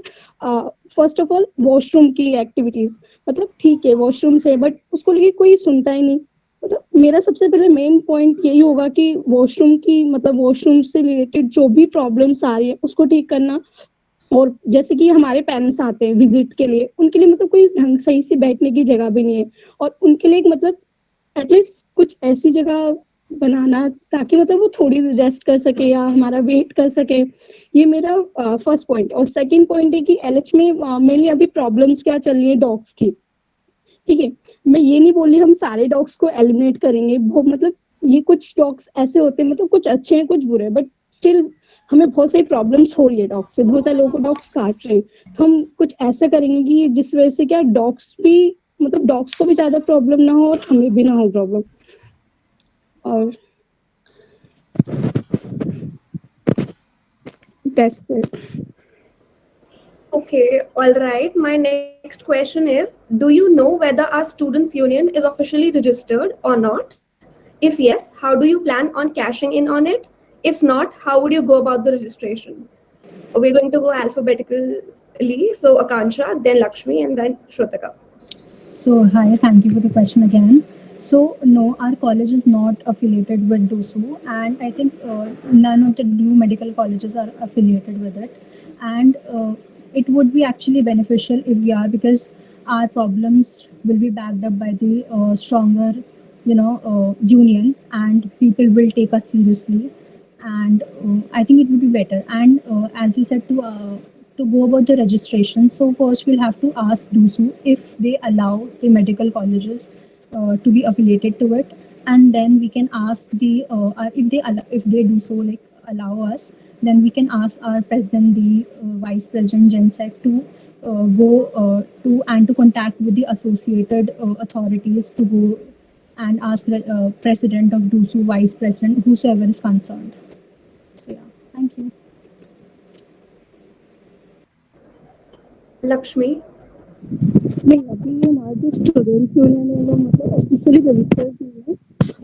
फर्स्ट ऑफ ऑल वॉशरूम की एक्टिविटीज, मतलब ठीक है वॉशरूम से, बट उसको लेके कोई सुनता ही नहीं। मतलब मेरा सबसे पहले मेन पॉइंट यही होगा कि वॉशरूम की मतलब वॉशरूम से रिलेटेड जो भी प्रॉब्लम्स आ रही है उसको ठीक करना। और जैसे कि हमारे पेरेंट्स आते हैं विजिट के लिए, उनके लिए मतलब कोई ढंग सही से बैठने की जगह भी नहीं है, और उनके लिए मतलब एटलीस्ट कुछ ऐसी जगह बनाना ताकि मतलब वो थोड़ी रेस्ट कर सके या हमारा वेट कर सके। ये मेरा फर्स्ट पॉइंट। और सेकंड पॉइंट है कि एलएच में मेनली अभी प्रॉब्लम्स क्या चल रही है डॉग्स की। ठीक है, मैं ये नहीं बोल रही हम सारे डॉग्स को एलिमिनेट करेंगे, वो मतलब ये कुछ डॉग्स ऐसे होते हैं मतलब कुछ अच्छे हैं कुछ बुरे, बट स्टिल हमें बहुत सारी प्रॉब्लम्स हो रही है डॉग्स से, बहुत सारे लोगों को डॉग्स काट रहे हैं। तो हम कुछ ऐसा करेंगे कि जिस वजह से क्या डॉग्स भी मतलब डॉग्स को भी ज्यादा प्रॉब्लम ना हो और हमें भी ना हो प्रॉब्लम। और that's it. Okay, all right. My next question is, do you know whether our students union is officially registered or not? If yes, how do you plan on cashing in on it? If not, how would you go about the registration? We're going to go alphabetically. So Akansha, then Lakshmi, and then Shrutika. So hi, thank you for the question again. So no, our college is not affiliated with DUSU, and I think none of the new medical colleges are affiliated with it. And it would be actually beneficial if we are, because our problems will be backed up by the stronger, union, and people will take us seriously. And I think it would be better. And as you said, to go about the registration, so first we'll have to ask DUSU if they allow the medical colleges to be affiliated to it, and then we can ask the if they do so, like allow us, then we can ask our president, the vice president, GenSec, to go to and to contact with the associated authorities to go and ask president of DUSU, vice president, whosoever is concerned. So yeah, thank you. Lakshmi. नहीं, अभी हमारे जो student union है वो मतलब officially registered नहीं है,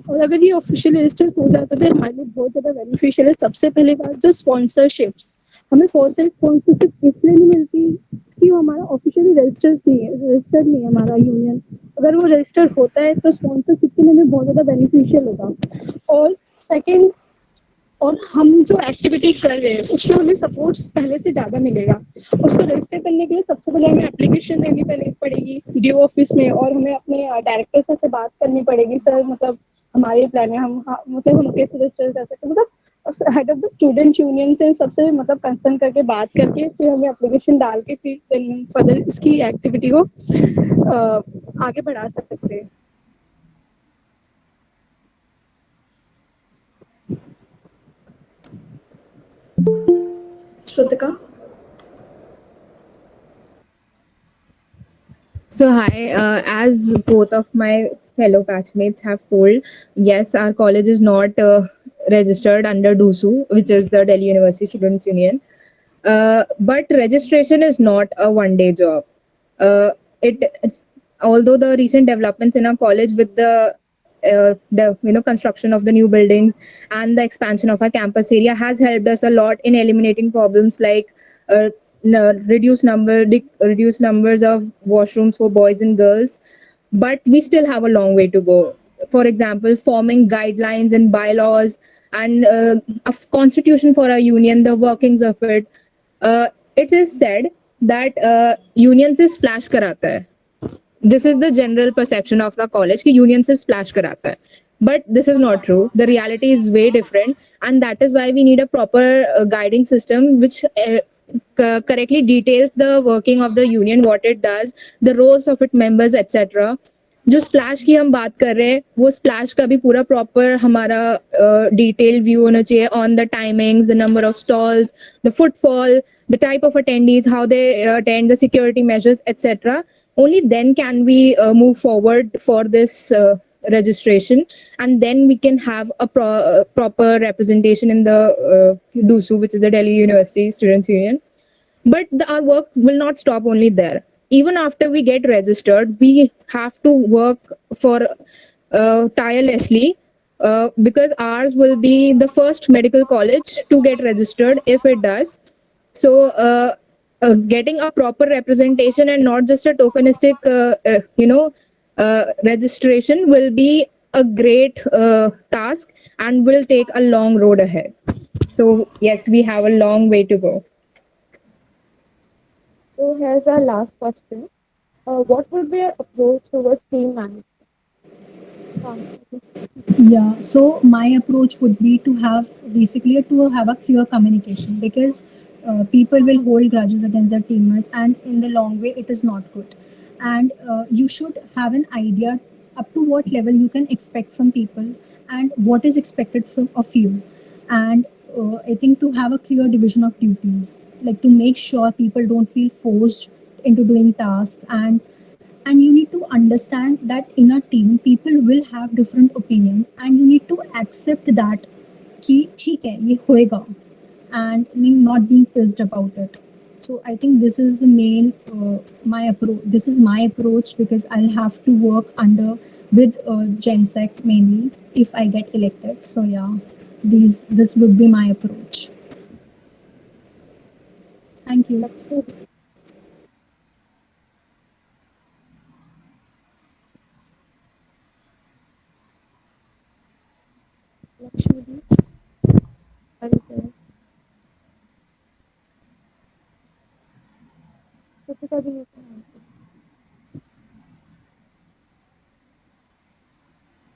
और अगर ये ऑफिशियली रजिस्टर्ड हो जाता तो हमारे लिए बहुत ज़्यादा बेनिफिशियल है। सबसे पहले बात जो स्पॉन्सरशिप्स, हमें बहुत सारी स्पॉन्सरशिप इसलिए नहीं मिलती कि वो हमारा ऑफिशियली रजिस्टर्ड नहीं है हमारा यूनियन, अगर वो रजिस्टर्ड होता है तो स्पॉन्सरशिप के लिए हमें बहुत ज़्यादा बेनिफिशियल होगा। और सेकेंड, और हम जो एक्टिविटी कर रहे हैं उसमें हमें सपोर्ट पहले से ज़्यादा मिलेगा। उसको रजिस्टर करने के लिए सबसे पहले हमें एप्लीकेशन देनी पड़ेगी डीओ ऑफिस में, और हमें अपने डायरेक्टर सर से बात करनी पड़ेगी, सर मतलब हमारे प्लान है, मतलब हम कैसे रजिस्टर कर सकते हैं, मतलब head of the student union से सबसे मतलब कंसर्न करके बात करके फिर हमें एप्लीकेशन डाल के फिर फर्दर इसकी एक्टिविटी को आगे बढ़ा सकते हैं। Shrutika? So hi, as both of my fellow batchmates have told, yes, our college is not registered under DUSU, which is the Delhi University Students Union. But registration is not a one-day job. It, although the recent developments in our college with the construction of the new buildings and the expansion of our campus area has helped us a lot in eliminating problems like reduced numbers of washrooms for boys and girls, but we still have a long way to go. For example, forming guidelines and bylaws and a constitution for our union, the workings of it. It is said that union se splash karata hai. This is the general perception of the college कि union से splash कराता है, but this is not true. The reality is way different, and that is why we need a proper guiding system which correctly details the working of the union, what it does, the roles of its members, etc. जो splash की हम बात कर रहे हैं वो splash का भी पूरा प्रॉपर हमारा डिटेल व्यू होना चाहिए on the timings, the number of stalls, the footfall, the type of attendees, how they attend, the security measures, etc. Only then can we move forward for this registration, and then we can have a proper representation in the DUSU, which is the Delhi University Students Union. But our work will not stop only there. Even after we get registered, we have to work for tirelessly because ours will be the first medical college to get registered if it does. So getting a proper representation and not just a tokenistic registration will be a great task and will take a long road ahead. So yes, we have a long way to go. So here's our last question. What would be your approach towards team management? Yeah, so my approach would be to have basically to have a clear communication, because people will hold grudges against their teammates, and in the long way it is not good. And you should have an idea up to what level you can expect from people and what is expected of you. And I think to have a clear division of duties, like to make sure people don't feel forced into doing tasks, and you need to understand that in a team people will have different opinions, and you need to accept that कि ठीक है ये होएगा, and not being pissed about it. So I think this is the main my approach. This is my approach, because I'll have to work with GenSec mainly if I get elected. So yeah, this would be my approach. Thank you.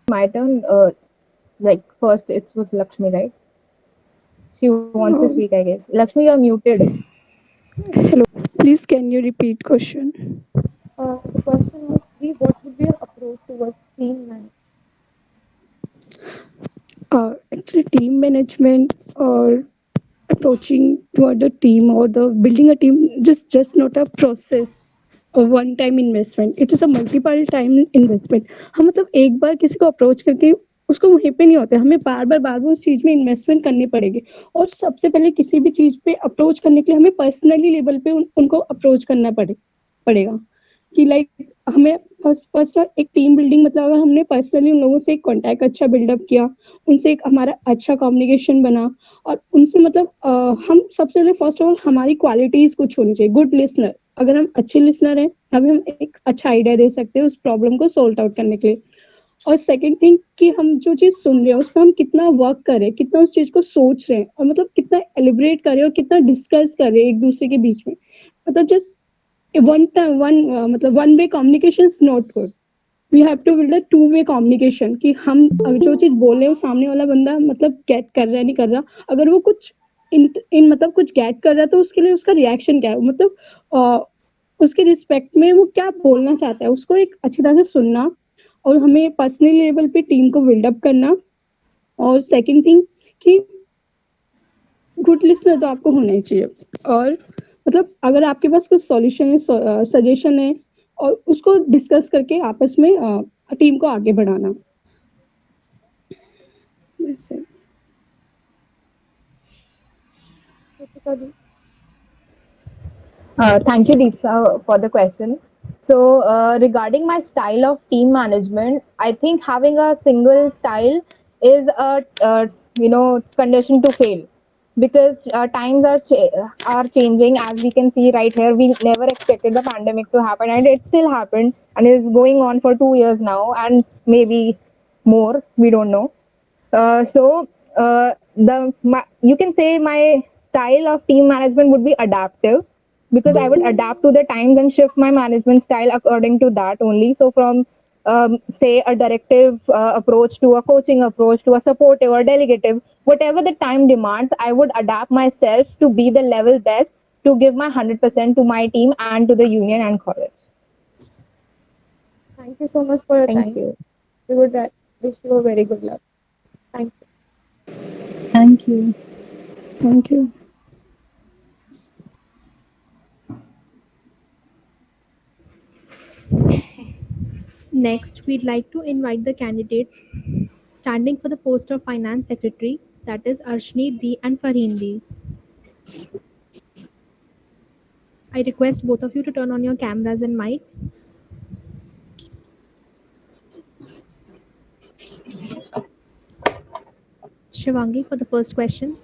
My turn. Like first, it was Lakshmi, right? She wants to speak, I guess. Lakshmi, you're muted. Hello. Please, can you repeat question? The question was, what would be your approach towards team management? Actually, team management or approaching toward the team or the building a team just not a process or one time investment. It is a multiple time investment. हम मतलब एक बार किसी को approach करके उसको वहीं पे नहीं होते, हमें बार बार उस चीज में इन्वेस्टमेंट करनी पड़ेगी। और सबसे पहले किसी भी चीज पे अप्रोच करने के लिए हमें पर्सनली लेवल पे उनको अप्रोच करना पड़ेगा कि लाइक हमें फर्स्ट एक टीम बिल्डिंग, मतलब अगर हमने पर्सनली उन लोगों से एक कॉन्टैक्ट अच्छा बिल्डअप किया, उनसे एक हमारा अच्छा कम्युनिकेशन बना, और उनसे मतलब हम सबसे पहले फर्स्ट ऑफ ऑल हमारी क्वालिटीज कुछ होनी चाहिए, गुड लिसनर। अगर हम अच्छे लिसनर हैं तभी हम एक अच्छा आइडिया दे सकते हैं उस प्रॉब्लम को सॉल्व आउट करने के लिए। और सेकंड थिंग कि हम जो चीज सुन रहे हैं उस पर हम कितना वर्क करें, कितना उस चीज को सोच रहे हैं और मतलब कितना एलिब्रेट करें और कितना डिस्कस करें एक दूसरे के बीच में। मतलब जस्ट मतलब one way communication is not good. We have to build a two way communication कि हम अगर जो चीज बोल रहे हैं वो सामने वाला बंदा मतलब गेट कर रहा है नहीं कर रहा। अगर वो कुछ इन मतलब कुछ गेट कर रहा है तो उसके लिए उसका रिएक्शन क्या है, मतलब उसके रिस्पेक्ट में वो क्या बोलना चाहता है, उसको एक अच्छी तरह से सुनना और हमें पर्सनल लेवल पे टीम को बिल्डअप करना। और सेकंड थिंग कि गुड लिसनर तो आपको होना ही चाहिए। और मतलब अगर आपके पास कुछ सॉल्यूशन है, सजेशन है, और उसको डिस्कस करके आपस में टीम को आगे बढ़ाना। वैसे Thank you, Deeksha, for the question. So, regarding my style of team management, I think having a single style is a condition to fail, because times are changing. As we can see right here, we never expected the pandemic to happen, and it still happened, and is going on for 2 years now, and maybe more. We don't know. You can say my style of team management would be adaptive, because I would adapt to the times and shift my management style according to that only. So from say a directive approach to a coaching approach to a supportive or delegative, whatever the time demands, I would adapt myself to be the level best to give my 100% to my team and to the union and college. Thank you so much for your Thank time. you. We would wish you a very good luck. Thank you. Thank you. Thank you. Next, we'd like to invite the candidates standing for the post of Finance Secretary, that is Arshneet D and Farheen D. I request both of you to turn on your cameras and mics. Shivangi for the first question.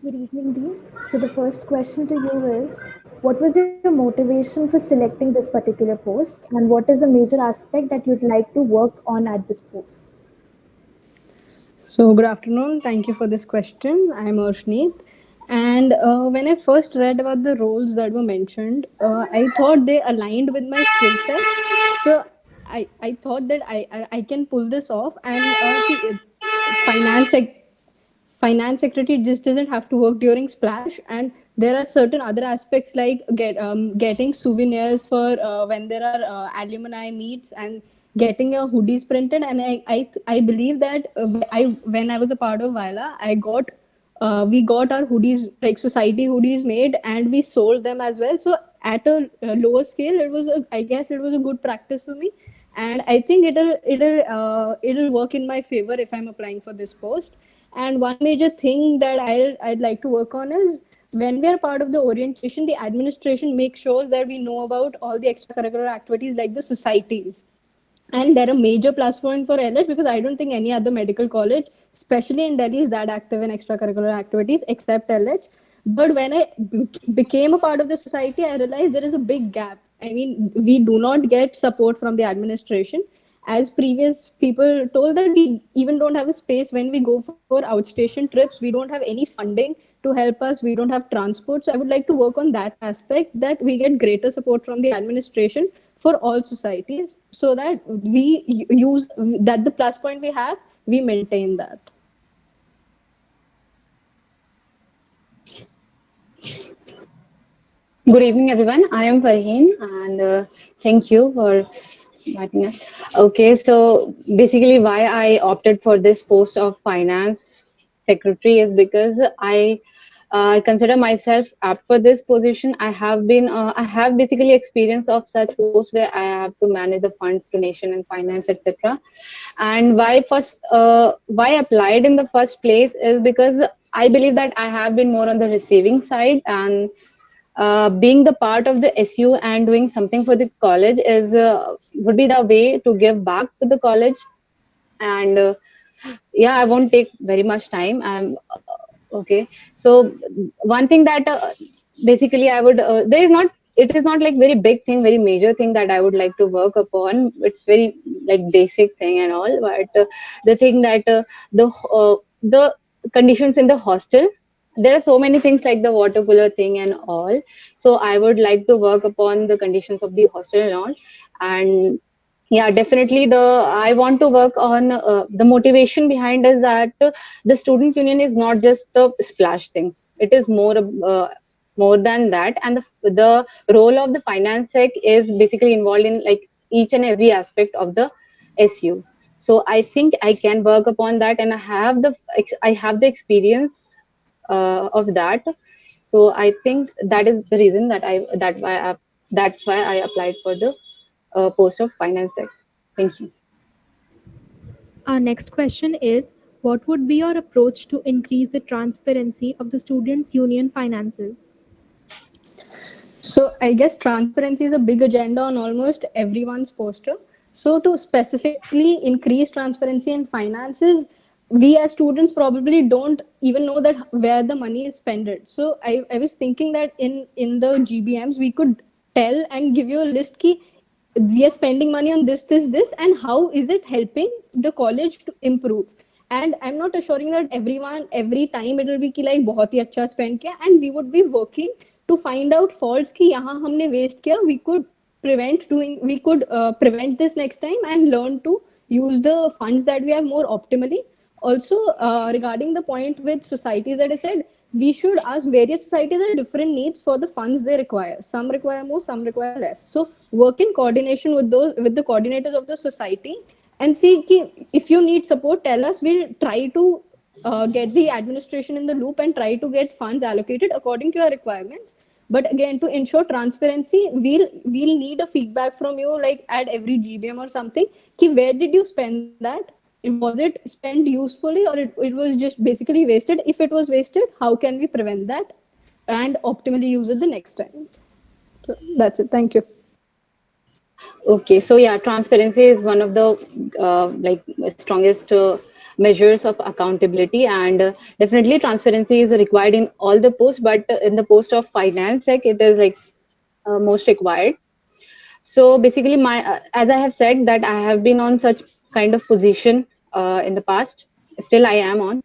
Good evening, Dean. So the first question to you is, what was your motivation for selecting this particular post, and what is the major aspect that you'd like to work on at this post? So, good afternoon. Thank you for this question. I'm Arshneet. And when I first read about the roles that were mentioned, I thought they aligned with my skill set. So, I thought that I can pull this off. And finance finance secretary just doesn't have to work during splash, and there are certain other aspects like getting souvenirs for when there are alumni meets, and getting your hoodies printed. And I believe that when I was a part of Vila, we got our hoodies, like society hoodies, made, and we sold them as well. So at a lower scale, I guess it was a good practice for me, and I think it'll work in my favor if I'm applying for this post. And one major thing that I'd like to work on is, when we are part of the orientation, the administration makes sure that we know about all the extracurricular activities like the societies. And they're a major plus point for LH, because I don't think any other medical college, especially in Delhi, is that active in extracurricular activities except LH. But when I became a part of the society, I realized there is a big gap. I mean, we do not get support from the administration. As previous people told, that we even don't have a space when we go for outstation trips. We don't have any funding to help us. We don't have transport. So I would like to work on that aspect, that we get greater support from the administration for all societies, so that we use that the plus point we have, we maintain that. Good evening, everyone. I am Farheen, and thank you for inviting us. Okay, so basically, why I opted for this post of finance secretary is because I consider myself apt for this position. I have basically experience of such posts where I have to manage the funds, donation, and finance, etc. And why I applied in the first place is because I believe that I have been more on the receiving side, and being the part of the SU and doing something for the college is would be the way to give back to the college. And yeah, I won't take very much time. Okay. So one thing that basically I would there is not, it is not like very big thing, very major thing that I would like to work upon. It's very like basic thing and all, but the thing that the conditions in the hostel, there are so many things like the water cooler thing and all. So I would like to work upon the conditions of the hostel and all. And yeah, definitely the I want to work on the motivation behind is that the student union is not just the splash thing. It is more than that, and the role of the finance sec is basically involved in like each and every aspect of the SU. So I think I can work upon that, and I have the experience of that. So I think that is the reason that that's why I applied for the post of finance sec. Thank you. Our next question is, what would be your approach to increase the transparency of the students' union finances? So I guess transparency is a big agenda on almost everyone's poster. So to specifically increase transparency in finances, we as students probably don't even know that where the money is spent. So I was thinking that in the GBMs we could tell and give you a list ki we are spending money on this, and how is it helping the college to improve. And I'm not assuring that every time it will be ki like बहुत ही अच्छा spend किया, and we would be working to find out faults कि यहाँ हमने waste किया. We could prevent this next time and learn to use the funds that we have more optimally. Also, regarding the point with societies that I said, we should ask various societies at different needs for the funds they require. Some require more, some require less. So work in coordination with the coordinators of the society and see if you need support, tell us. We'll try to get the administration in the loop and try to get funds allocated according to your requirements. But again, to ensure transparency, we'll need a feedback from you, like at every GBM or something. Where did you spend that? Was it spent usefully, or it was just basically wasted? If it was wasted, how can we prevent that and optimally use it the next time? So that's it. Thank you. Okay, so yeah, transparency is one of the like strongest measures of accountability, and definitely transparency is required in all the posts, but in the post of finance sec, it is like most required. So basically, as I have said that I have been on such kind of position in the past. Still, I am on.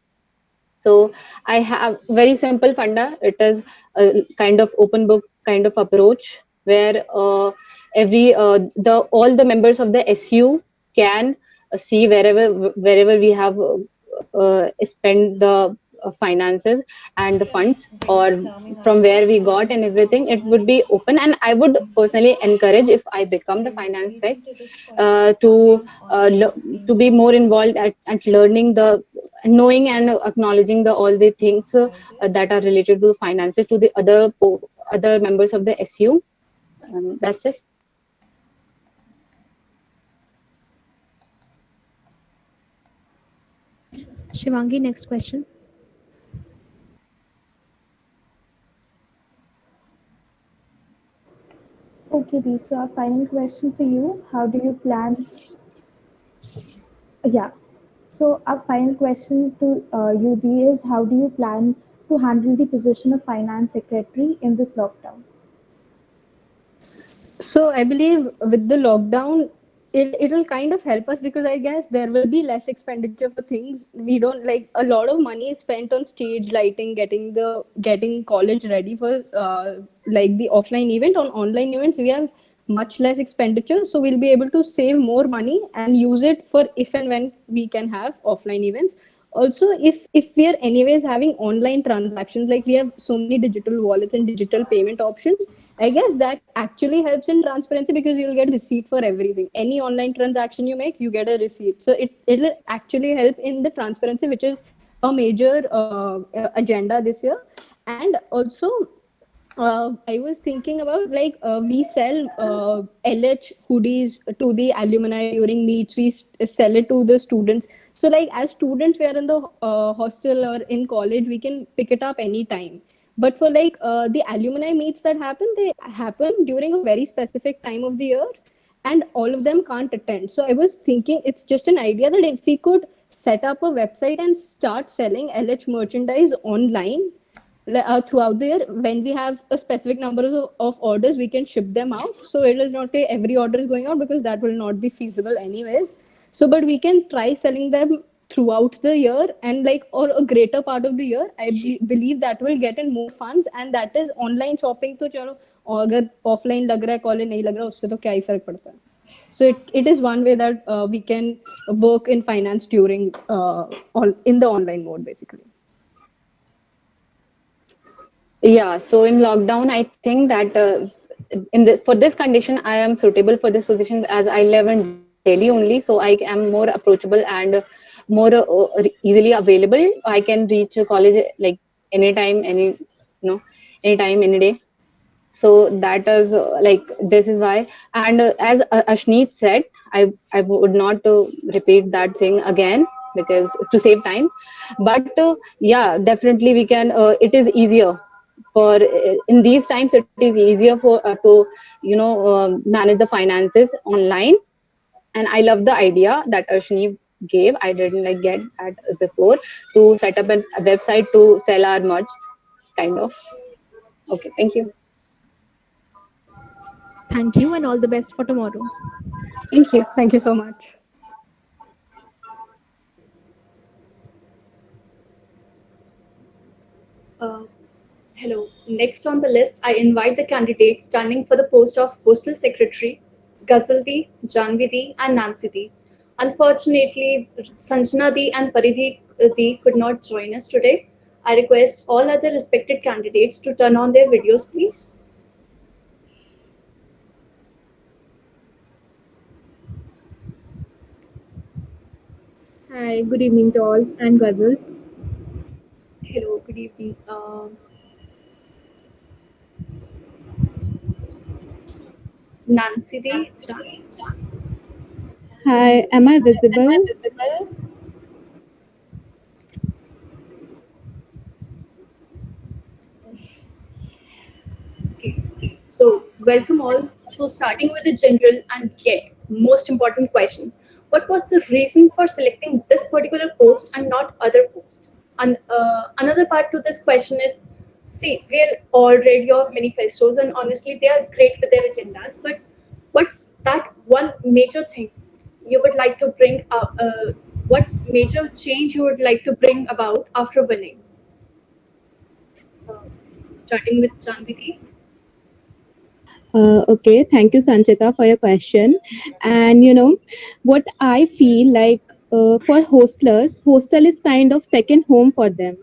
So I have very simple funda. It is a kind of open book kind of approach where all the members of the SU can see wherever we have spent the finances and the funds, or from where we got and everything. It would be open, and I would personally encourage, if I become the finance sec, to be more involved at learning knowing and acknowledging all the things that are related to finances to the other members of the SU. That's it. Shivangi, next question. Okay, Dee, so our final question for you. How do you plan? Yeah. So our final question to you, Dee, is how do you plan to handle the position of finance secretary in this lockdown? So I believe with the lockdown, it'll kind of help us, because I guess there will be less expenditure for things we don't like. A lot of money is spent on stage lighting, getting college ready for like the offline event. On online events, we have much less expenditure, so we'll be able to save more money and use it for if and when we can have offline events. Also, if we are anyways having online transactions, like we have so many digital wallets and digital payment options, I guess that actually helps in transparency, because you'll get receipt for everything. Any online transaction you make, you get a receipt. So it'll actually help in the transparency, which is a major agenda this year. And also, I was thinking about like we sell LH hoodies to the alumni during meets. We sell it to the students. So like as students, we are in the hostel or in college, we can pick it up anytime. But for like the alumni meets that happen, they happen during a very specific time of the year, and all of them can't attend. So I was thinking it's just an idea that if we could set up a website and start selling LH merchandise online, throughout the year, when we have a specific number of orders, we can ship them out. So it is not say every order is going out, because that will not be feasible anyways. So but we can try selling them throughout the year, and like, or a greater part of the year. I believe that will get in more funds, and that is online shopping. तो चलो, अगर offline लग रहा है, college नहीं लग रहा, उससे तो क्या ही फर्क पड़ता है. So it is one way that we can work in finance during in the online mode basically. Yeah, so in lockdown, I think that for this condition, I am suitable for this position as I live in Delhi only, so I am more approachable and more easily available. I can reach college like anytime, anytime, any day. So that is like, this is why. And as Ashneet said, I would not repeat that thing again, because to save time. But yeah, definitely we can. It is easier for in these times. It is easier for to manage the finances online. And I love the idea that Ashni gave. I didn't like get that before, to set up a website to sell our merch, kind of. Okay, thank you. Thank you, and all the best for tomorrow. Thank you. Thank you so much. Hello. Next on the list, I invite the candidates standing for the post of Hostel Secretary, Ghazaldi, Janvidi, and Nansidi. Unfortunately, Sanjana Di and Paridhi Di could not join us today. I request all other respected candidates to turn on their videos, please. Hi, good evening to all. I'm Ghazal. Hello, good evening. Nancy Di, Hi, am I visible? Okay. So, welcome all. So, starting with the general and yet most important question: what was the reason for selecting this particular post and not other posts? And another part to this question is, see, we're all read your manifestos, and honestly, they are great with their agendas. But what's that one major thing you would like to bring up? What major change you would like to bring about after winning? Starting with Janvidi. Okay, thank you, Sanchita, for your question. And what I feel like, for hostlers, hostel is kind of second home for them.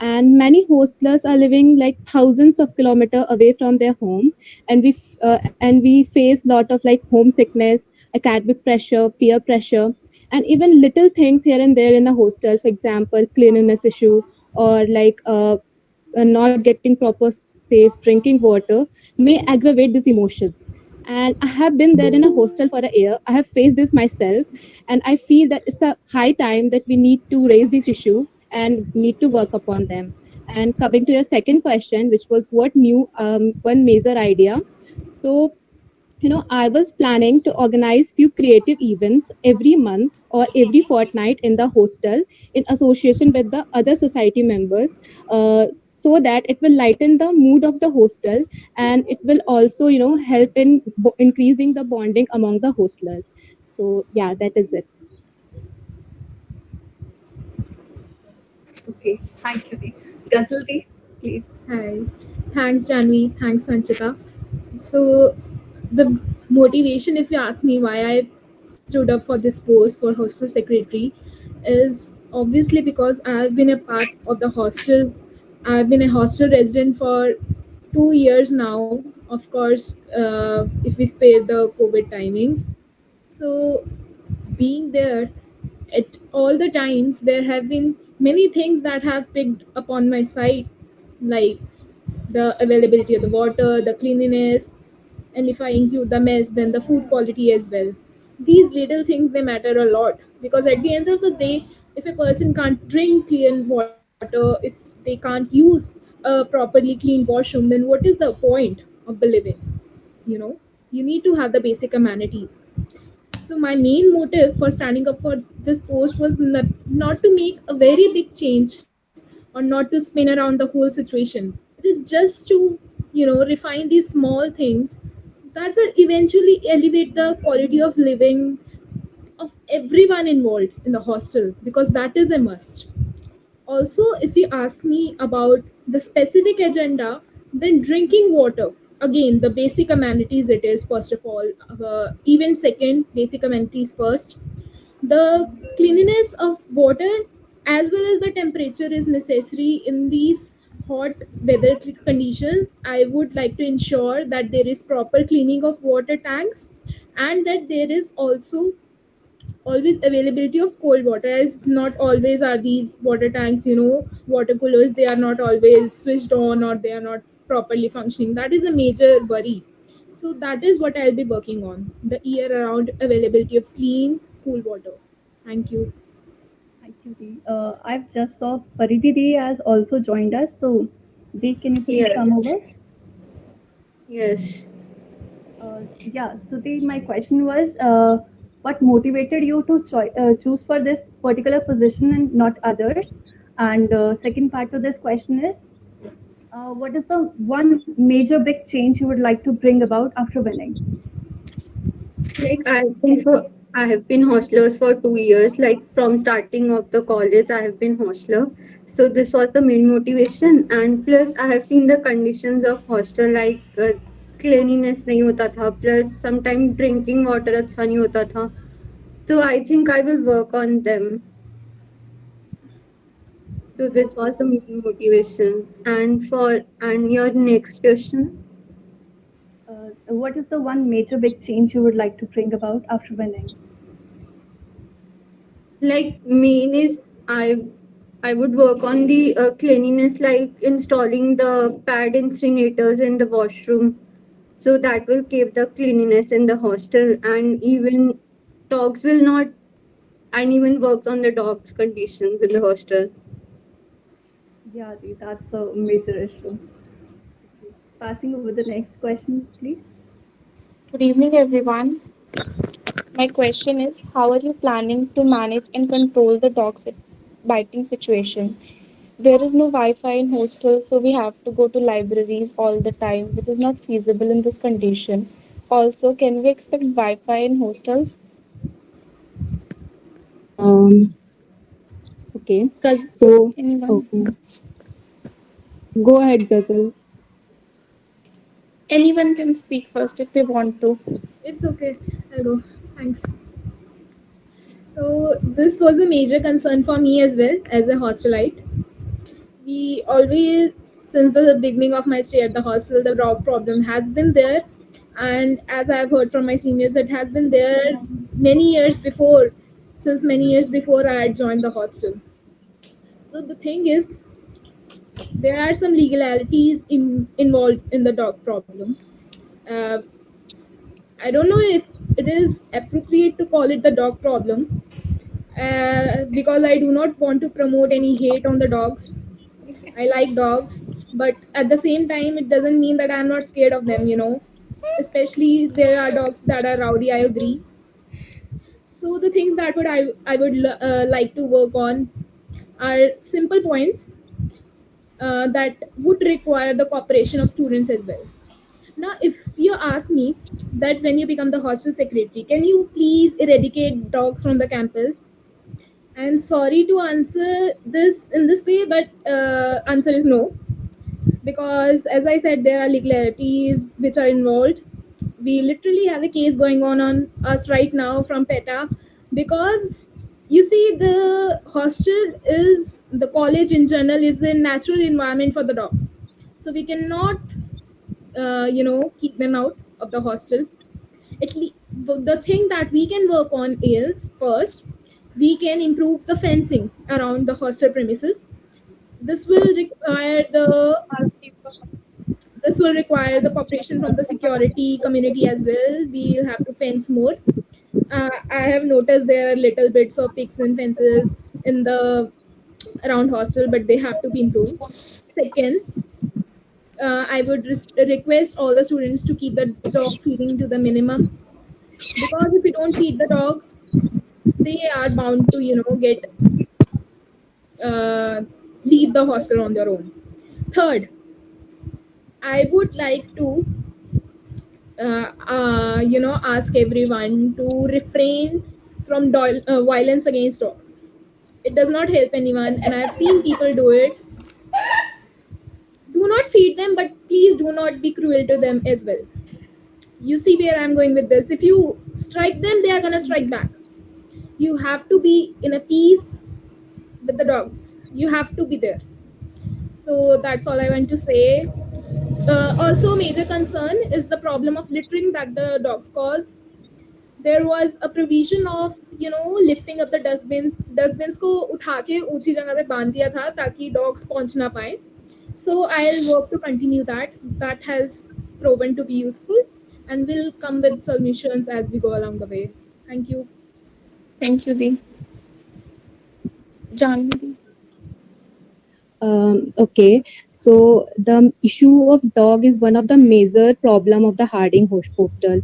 And many hostlers are living like thousands of kilometers away from their home, and we face lot of like homesickness, academic pressure, peer pressure, and even little things here and there in a hostel. For example, cleanliness issue, or like not getting proper safe drinking water may aggravate these emotions. And I have been there in a hostel for a year. I have faced this myself, and I feel that it's a high time that we need to raise this issue and need to work upon them. And coming to your second question, which was what new one major idea. So I was planning to organize few creative events every month or every fortnight in the hostel in association with the other society members, so that it will lighten the mood of the hostel, and it will also help in increasing the bonding among the hostlers. So yeah, that is it. Okay, thank you. Ghazaldi, please. Hi. Thanks, Janvi. Thanks, Sanchita. So, the motivation, if you ask me why I stood up for this post for hostel secretary, is obviously because I've been a part of the hostel. I've been a hostel resident for 2 years now. Of course, if we spare the COVID timings. So, being there at all the times, there have been many things that have picked upon my side, like the availability of the water, the cleanliness, and if I include the mess, then the food quality as well. These little things, they matter a lot, because at the end of the day, if a person can't drink clean water, if they can't use a properly clean washroom, then what is the point of the living? You know, you need to have the basic amenities. So my main motive for standing up for this post was not to make a very big change, or not to spin around the whole situation. It is just to, refine these small things that will eventually elevate the quality of living of everyone involved in the hostel, because that is a must. Also, if you ask me about the specific agenda, then drinking water, again, the basic amenities it is, first of all, even second, basic amenities first. The cleanliness of water as well as the temperature is necessary in these hot weather conditions. I would like to ensure that there is proper cleaning of water tanks, and that there is also always availability of cold water, as not always are these water tanks, water coolers, they are not always switched on, or they are not properly functioning. That is a major worry. So that is what I'll be working on, the year around availability of clean cool water. Thank you. Thank you, Dee. I've just saw Pariti Dee has also joined us. So, Dee, can you please come over? Yes. Yeah, so my question was, what motivated you to choose for this particular position and not others? And second part to this question is, what is the one major big change you would like to bring about after winning? Like I have been hostlers for 2 years. Like from starting of the college, I have been hostler. So this was the main motivation. And plus, I have seen the conditions of hostel, like cleanliness नहीं होता था. Plus, sometimes drinking water अच्छा नहीं होता था. So I think I will work on them. So this was the main motivation. And your next question. What is the one major big change you would like to bring about after winning? Like main is I would work on the cleanliness, like installing the pad incinerators in the washroom, so that will keep the cleanliness in the hostel, and even dogs will not, and even works on the dogs conditions in the hostel. Yeah, Dee, that's a major issue. Passing over the next question, please. Good evening, everyone. My question is, how are you planning to manage and control the biting situation? There is no Wi-Fi in hostels, so we have to go to libraries all the time, which is not feasible in this condition. Also, can we expect Wi-Fi in hostels? Um. Okay. So okay. Go ahead, Ghazal. Anyone can speak first if they want to. It's okay, I'll go. Thanks. So this was a major concern for me as well as a hostelite. We always, since the beginning of my stay at the hostel, the dog problem has been there, and as I've heard from my seniors, it has been there many years before, since many years before I had joined the hostel. So the thing is, there are some legalities involved in the dog problem. Uh, I don't know if it is appropriate to call it the dog problem, because I do not want to promote any hate on the dogs. I like dogs, but at the same time, it doesn't mean that I'm not scared of them. Especially there are dogs that are rowdy, I agree. So the things that I would like to work on are simple points that would require the cooperation of students as well. Now, if you ask me that when you become the hostel secretary, can you please eradicate dogs from the campus? And sorry to answer this in this way, but answer is no, because as I said, there are legalities which are involved. We literally have a case going on us right now from PETA, because you see, the hostel is, the college in general is the natural environment for the dogs, so we cannot keep them out of the hostel. The thing that we can work on is, first, we can improve the fencing around the hostel premises. This will require the cooperation from the security community as well. We'll have to fence more. I have noticed there are little bits of picks and fences in the around hostel, but they have to be improved. Second, I would request all the students to keep the dog feeding to the minimum, because if we don't feed the dogs, they are bound to get leave the hostel on their own. Third, I would like to ask everyone to refrain from violence against dogs. It does not help anyone, and I've seen people do it. Do not feed them, but please do not be cruel to them as well. You see where I'm going with this. If you strike them, they are gonna strike back. You have to be in a peace with the dogs. You have to be there. So that's all I want to say. Also, a major concern is the problem of littering that the dogs cause. There was a provision of lifting up the dustbins को उठा के ऊंची जगह पे बांध दिया था ताकि dogs पहुंच ना पाए. So I'll work to continue that. That has proven to be useful, and we'll come with solutions as we go along the way. Thank you. Thank you, Dee. Janvi. Okay, so the issue of dog is one of the major problem of the Harding hostel.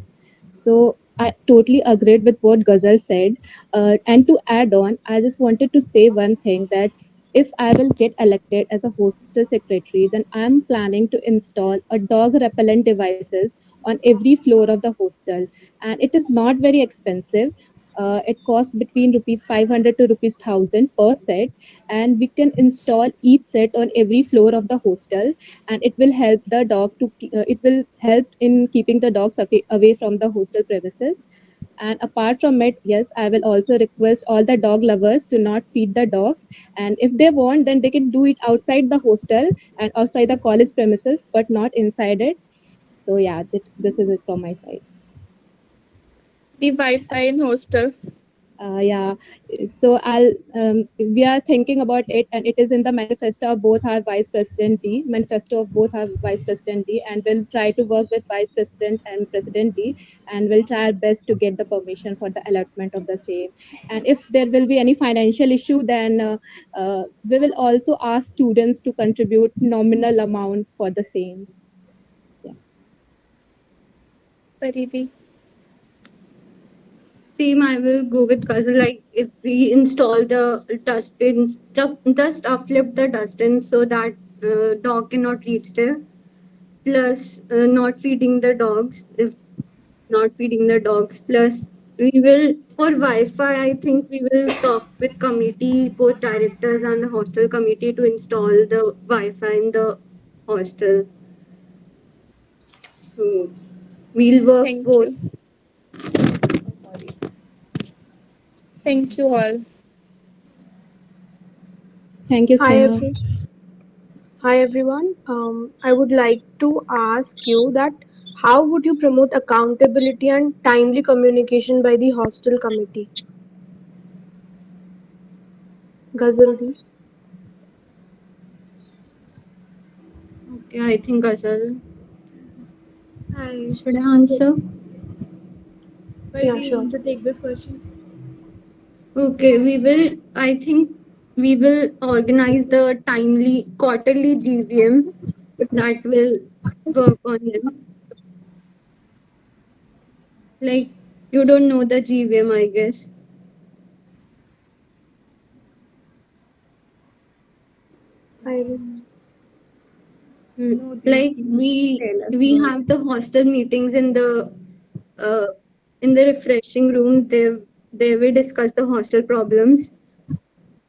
So I totally agreed with what Ghazal said. And to add on, I just wanted to say one thing that if I will get elected as a hostel secretary, then I'm planning to install a dog repellent devices on every floor of the hostel. And it is not very expensive. It costs between rupees 500 to rupees 1000 per set, and we can install each set on every floor of the hostel, and it will help the dog to it will help in keeping the dogs away from the hostel premises. And apart from it, yes, I will also request all the dog lovers to not feed the dogs, and if they want, then they can do it outside the hostel and outside the college premises, but not inside it. So yeah, this is it from my side. The Wi-Fi in hostel. Yeah, so we are thinking about it, and it is in the manifesto of both our vice president D, manifesto of both our vice president D, and we'll try to work with vice president and president D, and we'll try our best to get the permission for the allotment of the same. And if there will be any financial issue, then we will also ask students to contribute nominal amount for the same. Yeah. Paridi. Same, I will go with Ghazal. Like if we install the dustbins, just uplift the dustbins so that dog cannot reach there. Plus, not feeding the dogs. If not feeding the dogs, plus we will for Wi-Fi. I think we will talk with committee, both directors and the hostel committee to install the Wi-Fi in the hostel. So we'll work Thank both. you. Thank you all. Thank you, Hi, Sneha. Hi everyone. I would like to ask you that how would you promote accountability and timely communication by the hostel committee? Ghazaldi. Okay, I think Ghazal. Hi. Should I answer? Why Yeah, do you sure. want to take this question? Okay, I think we will organize the timely quarterly GVM that will work on them. Like, you don't know the GVM, I guess. I will. Like we have the hostel meetings in the refreshing room. They will discuss the hostel problems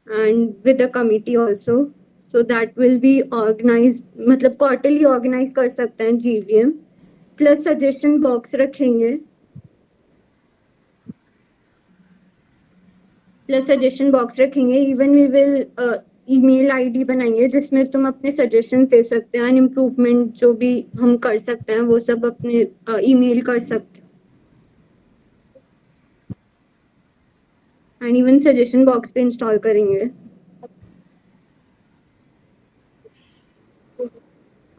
and with the committee also. So that will be organized. मतलब quarterly organize कर सकते हैं GVM. Plus suggestion box रखेंगे. Plus suggestion box रखेंगे. Even we will email ID बनाएंगे जिसमें तुम अपने सजेशन दे सकते हैं, इम्प्रूवमेंट जो भी हम कर सकते हैं वो सब अपने ईमेल कर सकते हैं, एंड इवन सजेशन बॉक्स पे इंस्टॉल करेंगे.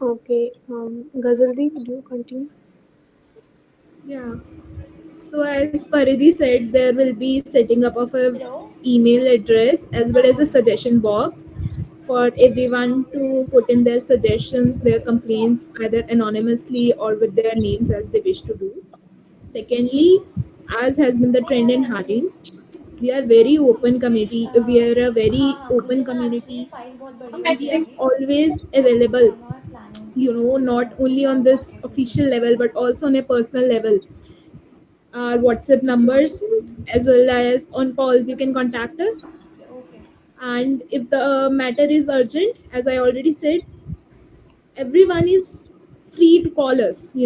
Okay. Ghazaldi, would you continue? Yeah. So as Paridhi said, there will be setting up of a email address as well as a suggestion box for everyone to put in their suggestions, their complaints, either anonymously or with their names as they wish to do. Secondly, as has been the trend in Harding, We are very open community. We are a very open community. We are always available, not only on this official level but also on a personal level. Our WhatsApp numbers, as well as on calls, you can contact us. And if the matter is urgent, as I already said, everyone is free to call us,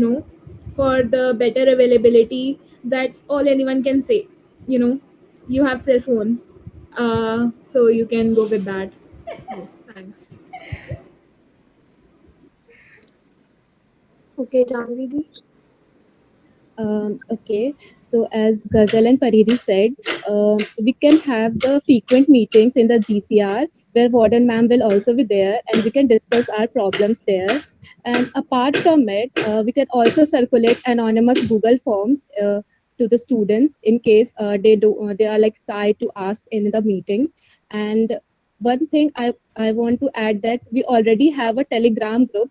for the better availability. That's all anyone can say. You know, you have cell phones, so you can go with that. Yes, thanks. Okay, Janvi. Okay, so as Ghazal and Paridi said, we can have the frequent meetings in the GCR where Warden Ma'am will also be there and we can discuss our problems there. And apart from it, we can also circulate anonymous Google forms to the students in case they are like shy to ask in the meeting. And one thing I want to add that we already have a Telegram group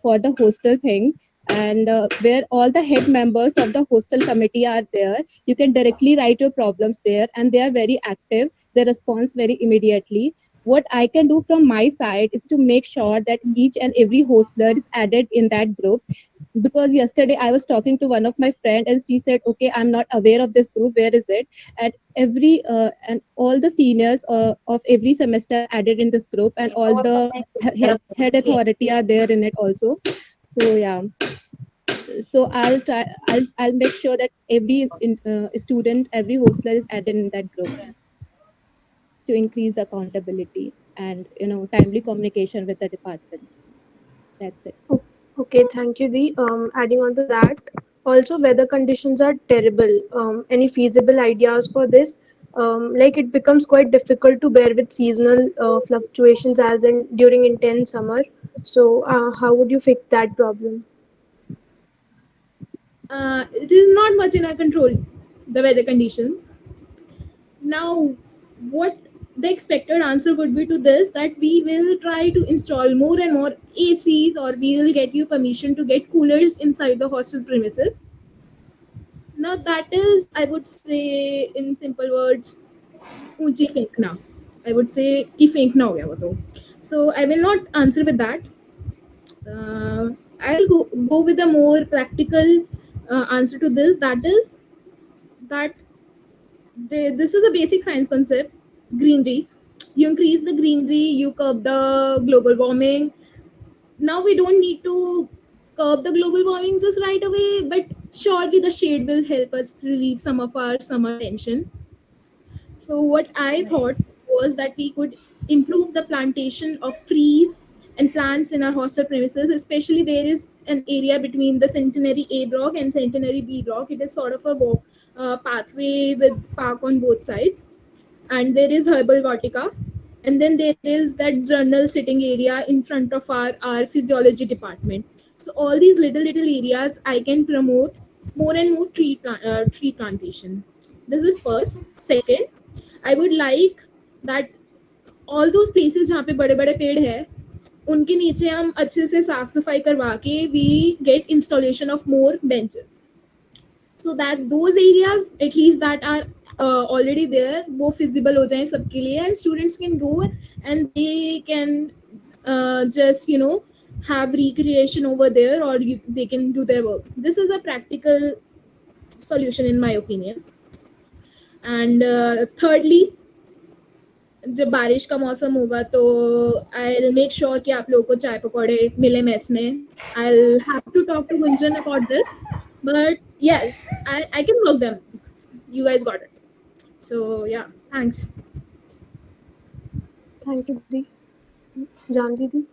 for the hostel thing, and where all the head members of the hostel committee are there. You can directly write your problems there and they are very active. They respond very immediately. What I can do from my side is to make sure that each and every hostler is added in that group, because yesterday I was talking to one of my friend and she said, okay, I'm not aware of this group, where is it? And and all the seniors of every semester added in this group, and all the head authority are there in it also. So yeah, so I'll make sure that every student, every hostler is added in that group to increase the accountability and timely communication with the departments. That's it. Okay, thank you, Dee. Adding on to that, also weather conditions are terrible. Any feasible ideas for this? Like it becomes quite difficult to bear with seasonal fluctuations as in during intense summer. So, how would you fix that problem? It is not much in our control, the weather conditions. Now, what the expected answer would be to this, that we will try to install more and more ACs, or we will get you permission to get coolers inside the hostel premises. Now, that is, I would say, in simple words, ऊंची फेंकना. I would say कि फेंकना हो गया वो तो. So I will not answer with that. I'll go with a more practical answer to this. That is that this is a basic science concept, greenery. You increase the greenery, you curb the global warming. Now we don't need to curb the global warming just right away, but surely the shade will help us relieve some of our summer tension. So what I thought was that we could improve the plantation of trees and plants in our hostel premises. Especially there is an area between the Centenary A block and Centenary B block. It is sort of a pathway with park on both sides, and there is herbal vatica, and then there is that journal sitting area in front of our physiology department. So all these little areas I can promote more and more tree plantation. This is first. Second, I would like that all those places जहाँ पे बड़े बड़े पेड़ है, उनके नीचे हम अच्छे से साफ सफाई करवा के we get installation of more benches, so that those areas at least that are already there वो feasible हो जाएं सबके लिए, and students can go and they can just have recreation over there, or they can do their work. This is a practical solution in my opinion. And thirdly, जब बारिश का मौसम होगा तो आई मेक श्योर कि आप लोगों को चाय पकौड़े मिले मेस में. I have to talk to Gunjan about this, but yes, I can work them. You guys got it. So yeah, thanks. Thank you, Dee. Janvi Dee.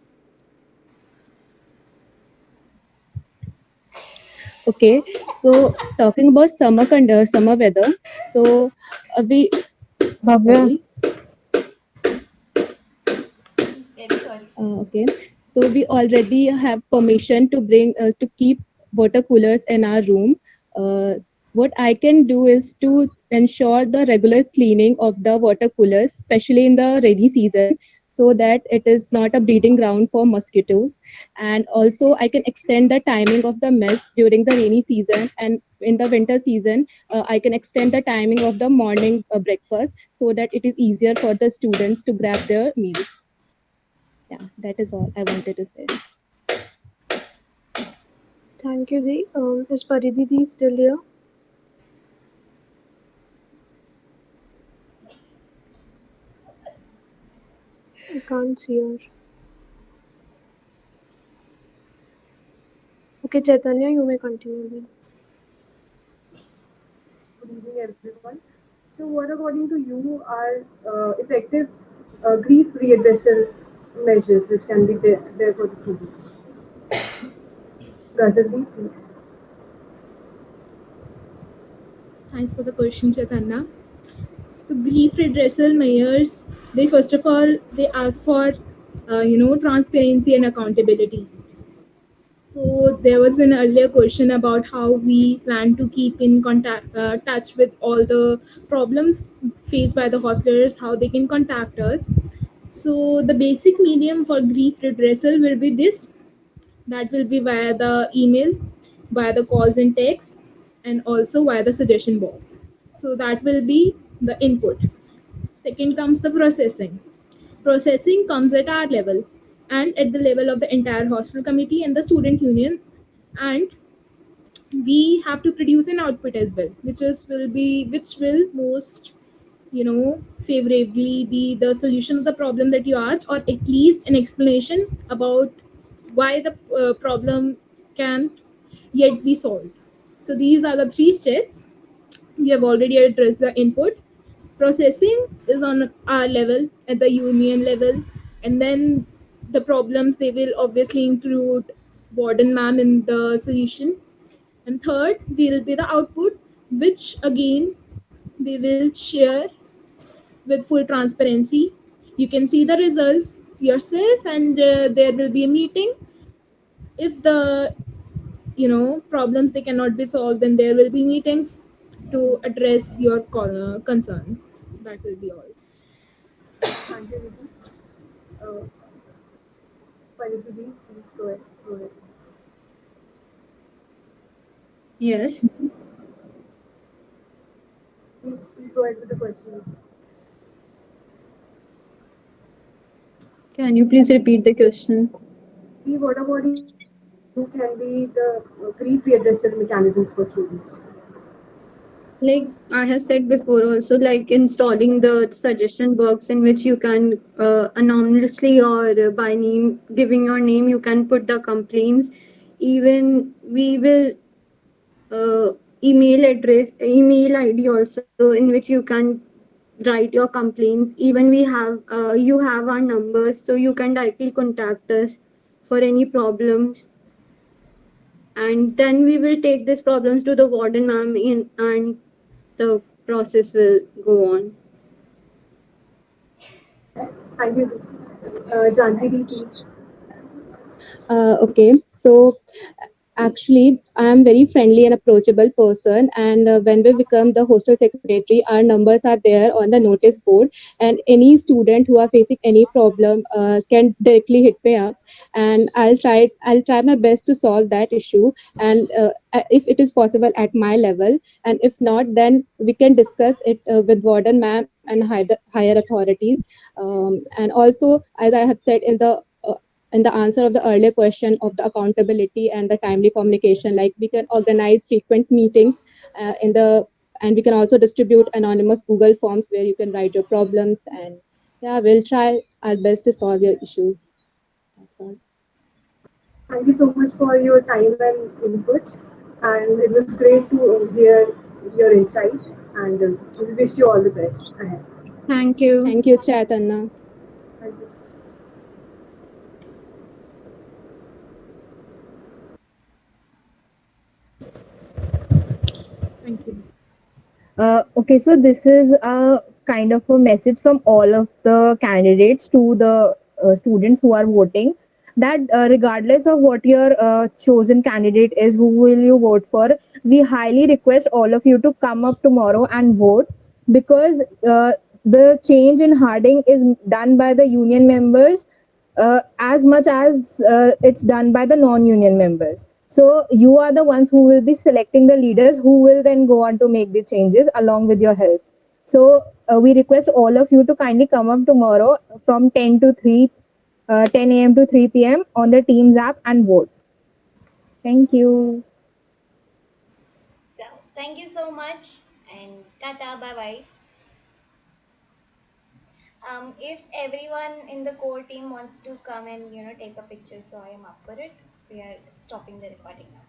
Okay, so talking about summer weather, so we Bhavya. Okay, so we already have permission to bring to keep water coolers in our room. What I can do is to ensure the regular cleaning of the water coolers, especially in the rainy season, so that it is not a breeding ground for mosquitoes. And also I can extend the timing of the mess during the rainy season, and in the winter season I can extend the timing of the morning breakfast so that it is easier for the students to grab their meals. Yeah, that is all I wanted to say. Thank you, Di. Is Pariditi still here? I can't see her. Okay, Chaitanya, you may continue then. Good evening, everyone. So, what according to you are effective grief readdressal measures which can be there for the students? Gazaldi, please. Thanks for the question, Chaitanya. So the grief redressal measures, they first of all they ask for transparency and accountability. So there was an earlier question about how we plan to keep in contact touch with all the problems faced by the hostelers, how they can contact us. So the basic medium for grief redressal will be this, that will be via the email, via the calls and texts, and also via the suggestion box. So that will be the input. Second comes the processing. Processing comes at our level and at the level of the entire hostel committee and the student union, and we have to produce an output as well, which will most favorably be the solution of the problem that you asked, or at least an explanation about why the problem can't yet be solved. So these are the three steps. We have already addressed the input. Processing is on our level, at the union level, and then the problems, they will obviously include warden ma'am in the solution. And third will be the output, which again we will share with full transparency. You can see the results yourself, and there will be a meeting. If the problems, they cannot be solved, then there will be meetings to address your concerns. That will be all. Thank you, Viti. Uh, Pariditi, please go ahead. Go ahead. Yes. Please go ahead with the question. Can you please repeat the question? What according to you can be the grief readdressal mechanisms for students? Like I have said before, also like installing the suggestion box in which you can anonymously or by name, giving your name, you can put the complaints. Even we will email ID also in which you can write your complaints. Even we have you have our numbers, so you can directly contact us for any problems, and then we will take these problems to the warden ma'am in, and the process will go on. Thank you. Janvi, please. Okay, so actually I am very friendly and approachable person, and when we become the hostel secretary, our numbers are there on the notice board, and any student who are facing any problem can directly hit me up, and I'll try my best to solve that issue, and if it is possible at my level, and if not, then we can discuss it with warden ma'am and higher authorities. And also, as I have said in the answer of the earlier question of the accountability and the timely communication, like we can organize frequent meetings and we can also distribute anonymous Google forms where you can write your problems, and yeah, we'll try our best to solve your issues. That's all. Thank you so much for your time and inputs. And it was great to hear your insights. And we wish you all the best ahead. Thank you. Thank you, Chaitanya. Thank you. Thank you. Okay, so this is a kind of a message from all of the candidates to the students who are voting, that regardless of what your chosen candidate is, who will you vote for, we highly request all of you to come up tomorrow and vote, because the change in Harding is done by the union members as much as it's done by the non-union members. So you are the ones who will be selecting the leaders who will then go on to make the changes along with your help. So we request all of you to kindly come up tomorrow from 10 a.m. to 3 p.m. on the Teams app and vote. Thank you. So thank you so much and tata, bye bye. If everyone in the core team wants to come and take a picture, so I am up for it. We are stopping the recording now.